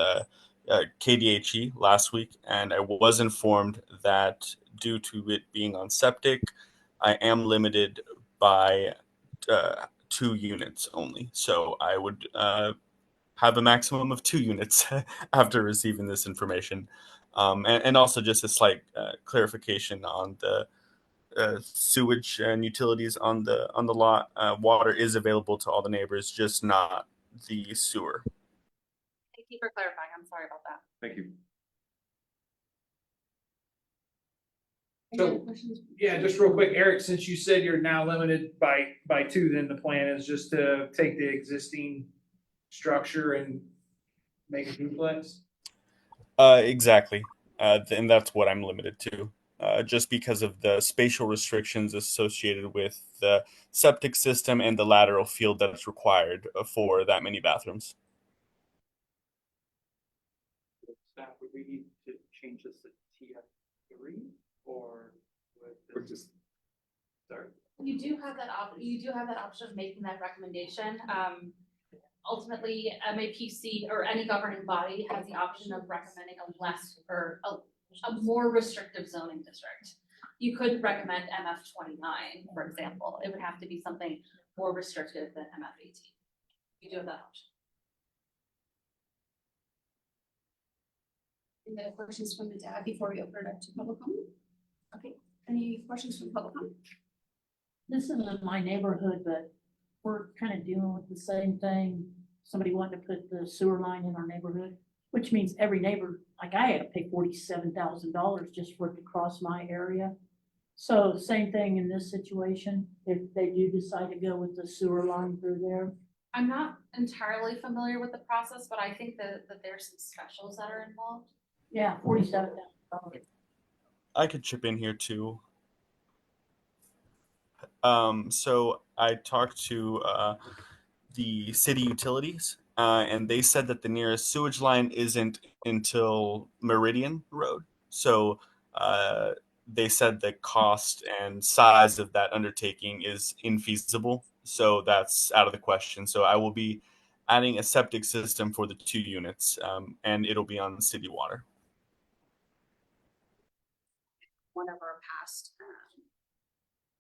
KDHE last week, and I was informed that due to it being on septic, I am limited by 2 units only. So I would have a maximum of 2 units after receiving this information. And also just a slight clarification on the sewage and utilities on the lot. Water is available to all the neighbors, just not the sewer. Thank you for clarifying. I'm sorry about that. Thank you. So, yeah, just real quick, Eric, since you said you're now limited by 2, then the plan is just to take the existing structure and make a duplex? Exactly. And that's what I'm limited to. Just because of the spatial restrictions associated with the septic system and the lateral field that's required for that many bathrooms. Staff, would we need to change this to TF3 or would this? Sorry. You do have that option of making that recommendation. Ultimately, MAPC or any governing body has the option of recommending a less or a more restrictive zoning district. You could recommend MF29, for example. It would have to be something more restrictive than MF18. You do have that option. Any other questions from the dad before we open it up to public comment? Okay, any questions from public comment? This isn't my neighborhood, but we're kind of dealing with the same thing. Somebody wanted to put the sewer line in our neighborhood, which means every neighbor, like I had to pay $47,000 just for it to cross my area. So same thing in this situation, if they do decide to go with the sewer line through there. I'm not entirely familiar with the process, but I think that there's some specials that are involved. Yeah, $47,000. I could chip in here too. So I talked to the city utilities, and they said that the nearest sewage line isn't until Meridian Road. So they said the cost and size of that undertaking is infeasible. So that's out of the question. So I will be adding a septic system for the 2 units, and it'll be on city water. one of our past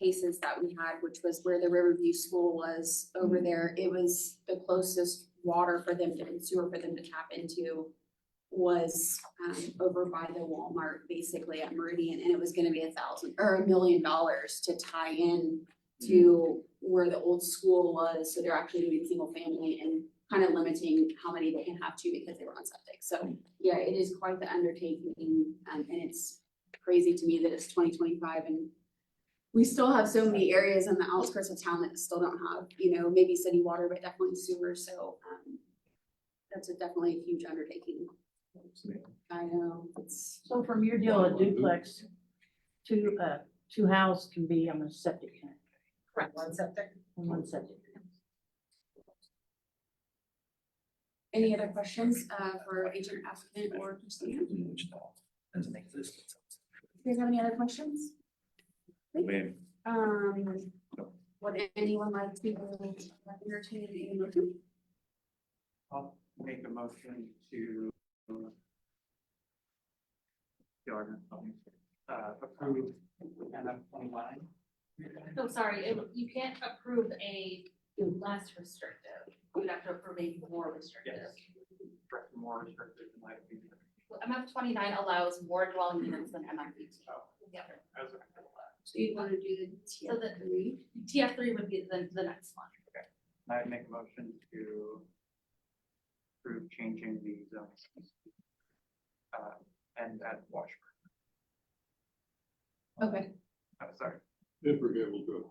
cases that we had, which was where the Riverview School was over there. It was the closest water for them to, and sewer for them to tap into was over by the Walmart, basically at Meridian, and it was gonna be $1 million to tie in to where the old school was. So they're actually doing single family and kind of limiting how many they can have to because they were on septic. So yeah, it is quite the undertaking, and it's crazy to me that it's 2025 and we still have so many areas in the outskirts of town that still don't have, maybe city water, but definitely sewer. So that's definitely a huge undertaking. I know, it's. So from your deal, a duplex, two house can be on a septic tank. Correct. One septic? One septic. Any other questions for agent applicant or Christina? Doesn't exist. Do you guys have any other questions? Win. Would anyone like to entertain a motion? I'll make a motion to approve NF 29. No, sorry, you can't approve a less restrictive. You'd have to approve a more restrictive. More restrictive in my opinion. MF 29 allows more dwelling units than MF 18. Yeah. So you want to do the So the TF3? TF3 would be the next one. Okay. I'd make a motion to approve changing the zones. And at Washburn. Okay. Sorry. Hipper Gable Grove.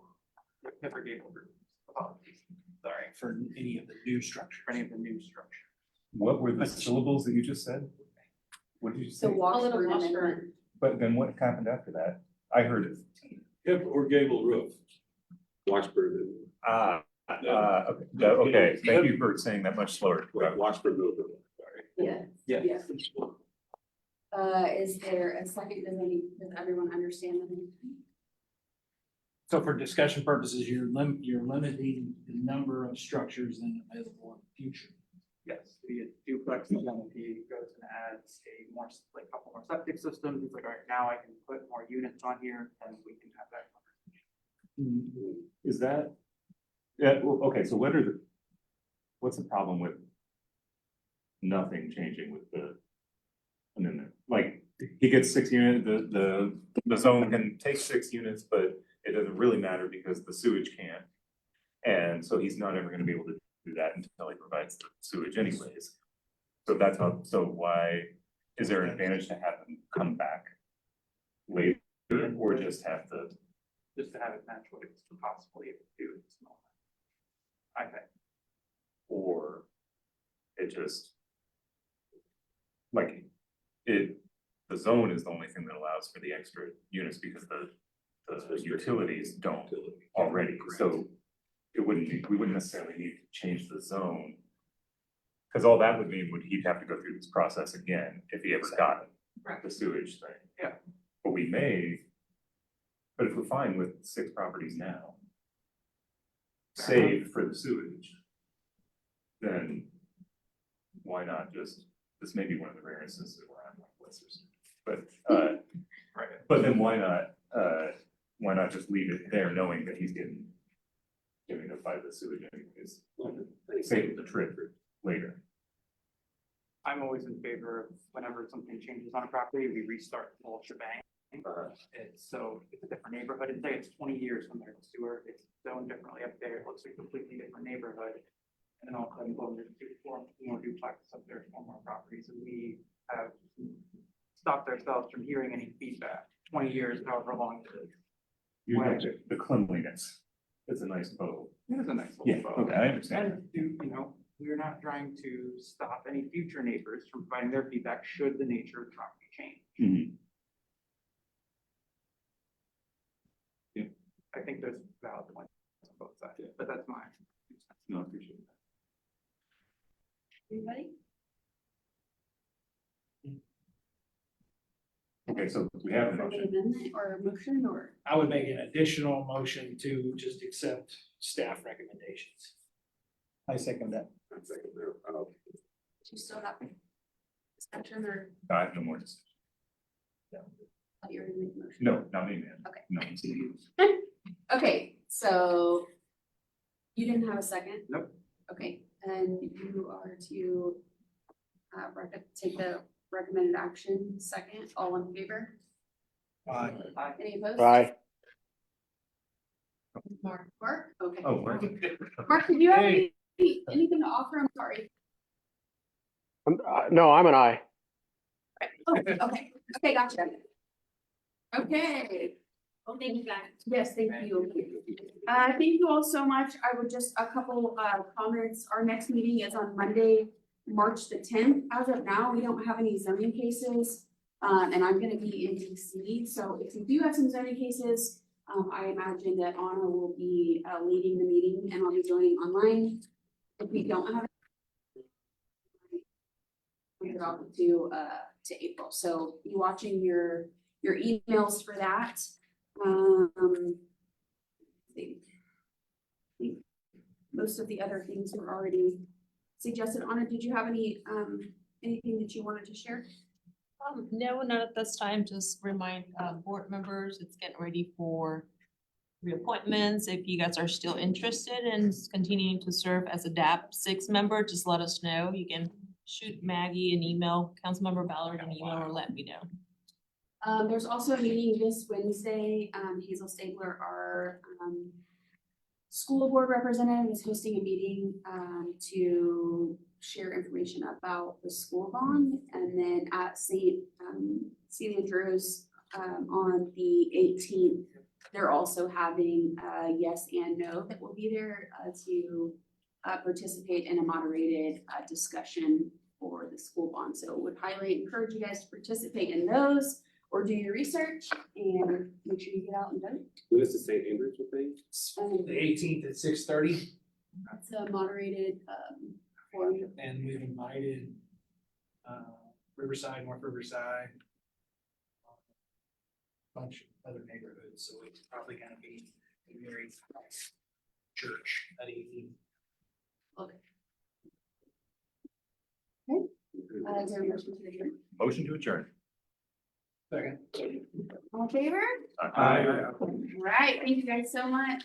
Hipper Gable Group. Apologies. Sorry. For any of the new structure. For any of the new structure. What were the syllables that you just said? What did you say? So Washburn Amendment. But then what happened after that? I heard it. Hip or gable roof. Washburn Okay, thank you for saying that much slower. and Washburn Milford, sorry. Yeah. Yeah. Yeah. Is there a second? Does everyone understand the? So for discussion purposes, you're limiting the number of structures then available in the future. Yes, the duplex GMP goes and adds a more, like a couple more septic systems. It's like, all right, now I can put more units on here and we can have that conversation. Is that? Yeah, well, okay, so what's the problem with nothing changing with the amendment? Like, he gets 6 units, the zone can take 6 units, but it doesn't really matter because the sewage can't. And so he's not ever gonna be able to do that until he provides the sewage anyways. So that's how, so why, is there an advantage to have them come back later or just have the? Just to have it match what it's possibly able to do. It's not. I think. Or it just, like, the zone is the only thing that allows for the extra units because the utilities don't already, so we wouldn't necessarily need to change the zone. Cause all that would mean he'd have to go through this process again if he ever got the sewage thing. Yeah. But but if we're fine with 6 properties now, save for the sewage, then why not just, this may be one of the rare instances where I'm like, but then why not just leave it there knowing that he's getting it by the sewage anyways, save the trip later. I'm always in favor of whenever something changes on a property, we restart the whole shebang. So it's a different neighborhood, and say it's 20 years when there's sewer, it's zoned differently up there, it looks like a completely different neighborhood. And then all of a sudden, boom, there's 4 more duplexes up there, 4 more properties, and we have stopped ourselves from hearing any feedback. 20 years, however long it is. You know, the cleanliness, it's a nice bow. It is a nice little Yeah, bow. okay, I understand. And we're not trying to stop any future neighbors from providing their feedback should the nature of the property change. Mhm. Yeah. I think there's valid points on both sides, but that's mine. No, I appreciate that. Anybody? Okay, so we have a For the motion. amendment or motion or? I would make an additional motion to just accept staff recommendations. I second that. I'm thinking there, Do you still have discussion or? I have no more discussion. You're gonna make a motion. No, not me, man. Okay. No. Okay, so you didn't have a second? Nope. Okay, and you are to take the recommended action second, all in favor? Any opposed? Mark, okay. Oh, Mark. Mark, did you have Hey. anything to offer? I'm sorry. No, I'm an aye. Oh, okay, gotcha. Okay. Well, thank you guys. Yes, thank you. Thank you all so much. I would just, a couple, comments. Our next meeting is on Monday, March the 10th. As of now, we don't have any zoning cases. And I'm gonna be in DC, so if you do have some zoning cases, I imagine that Anna will be, leading the meeting and I'll be joining online. If we don't have we drop it to April, so be watching your emails for that. I think most of the other things were already suggested. Anna, did you have any, anything that you wanted to share? No, not at this time. Just remind, board members, it's getting ready for reappointments. If you guys are still interested in continuing to serve as a DAP 6 member, just let us know. You can shoot Maggie an email, Councilmember Ballard an email, or let me know. There's also a meeting this Wednesday. Hazel Stabler, our school board representative, is hosting a meeting to share information about the school bond. And then at St. Andrews on the 18th, they're also having yes and no that will be there to participate in a moderated discussion for the school bond. So would highly encourage you guys to participate in those or do your research and make sure you get out and vote. When is the St. Andrews thing? The 18th at 6:30, That's a moderated forum. and we've invited Riverside, North Riverside, bunch of other neighborhoods, so it's probably gonna be a very nice church that evening. Okay. Okay. Is there a motion to adjourn? Motion to adjourn. Second. All in favor? Aye. Right, thank you guys so much.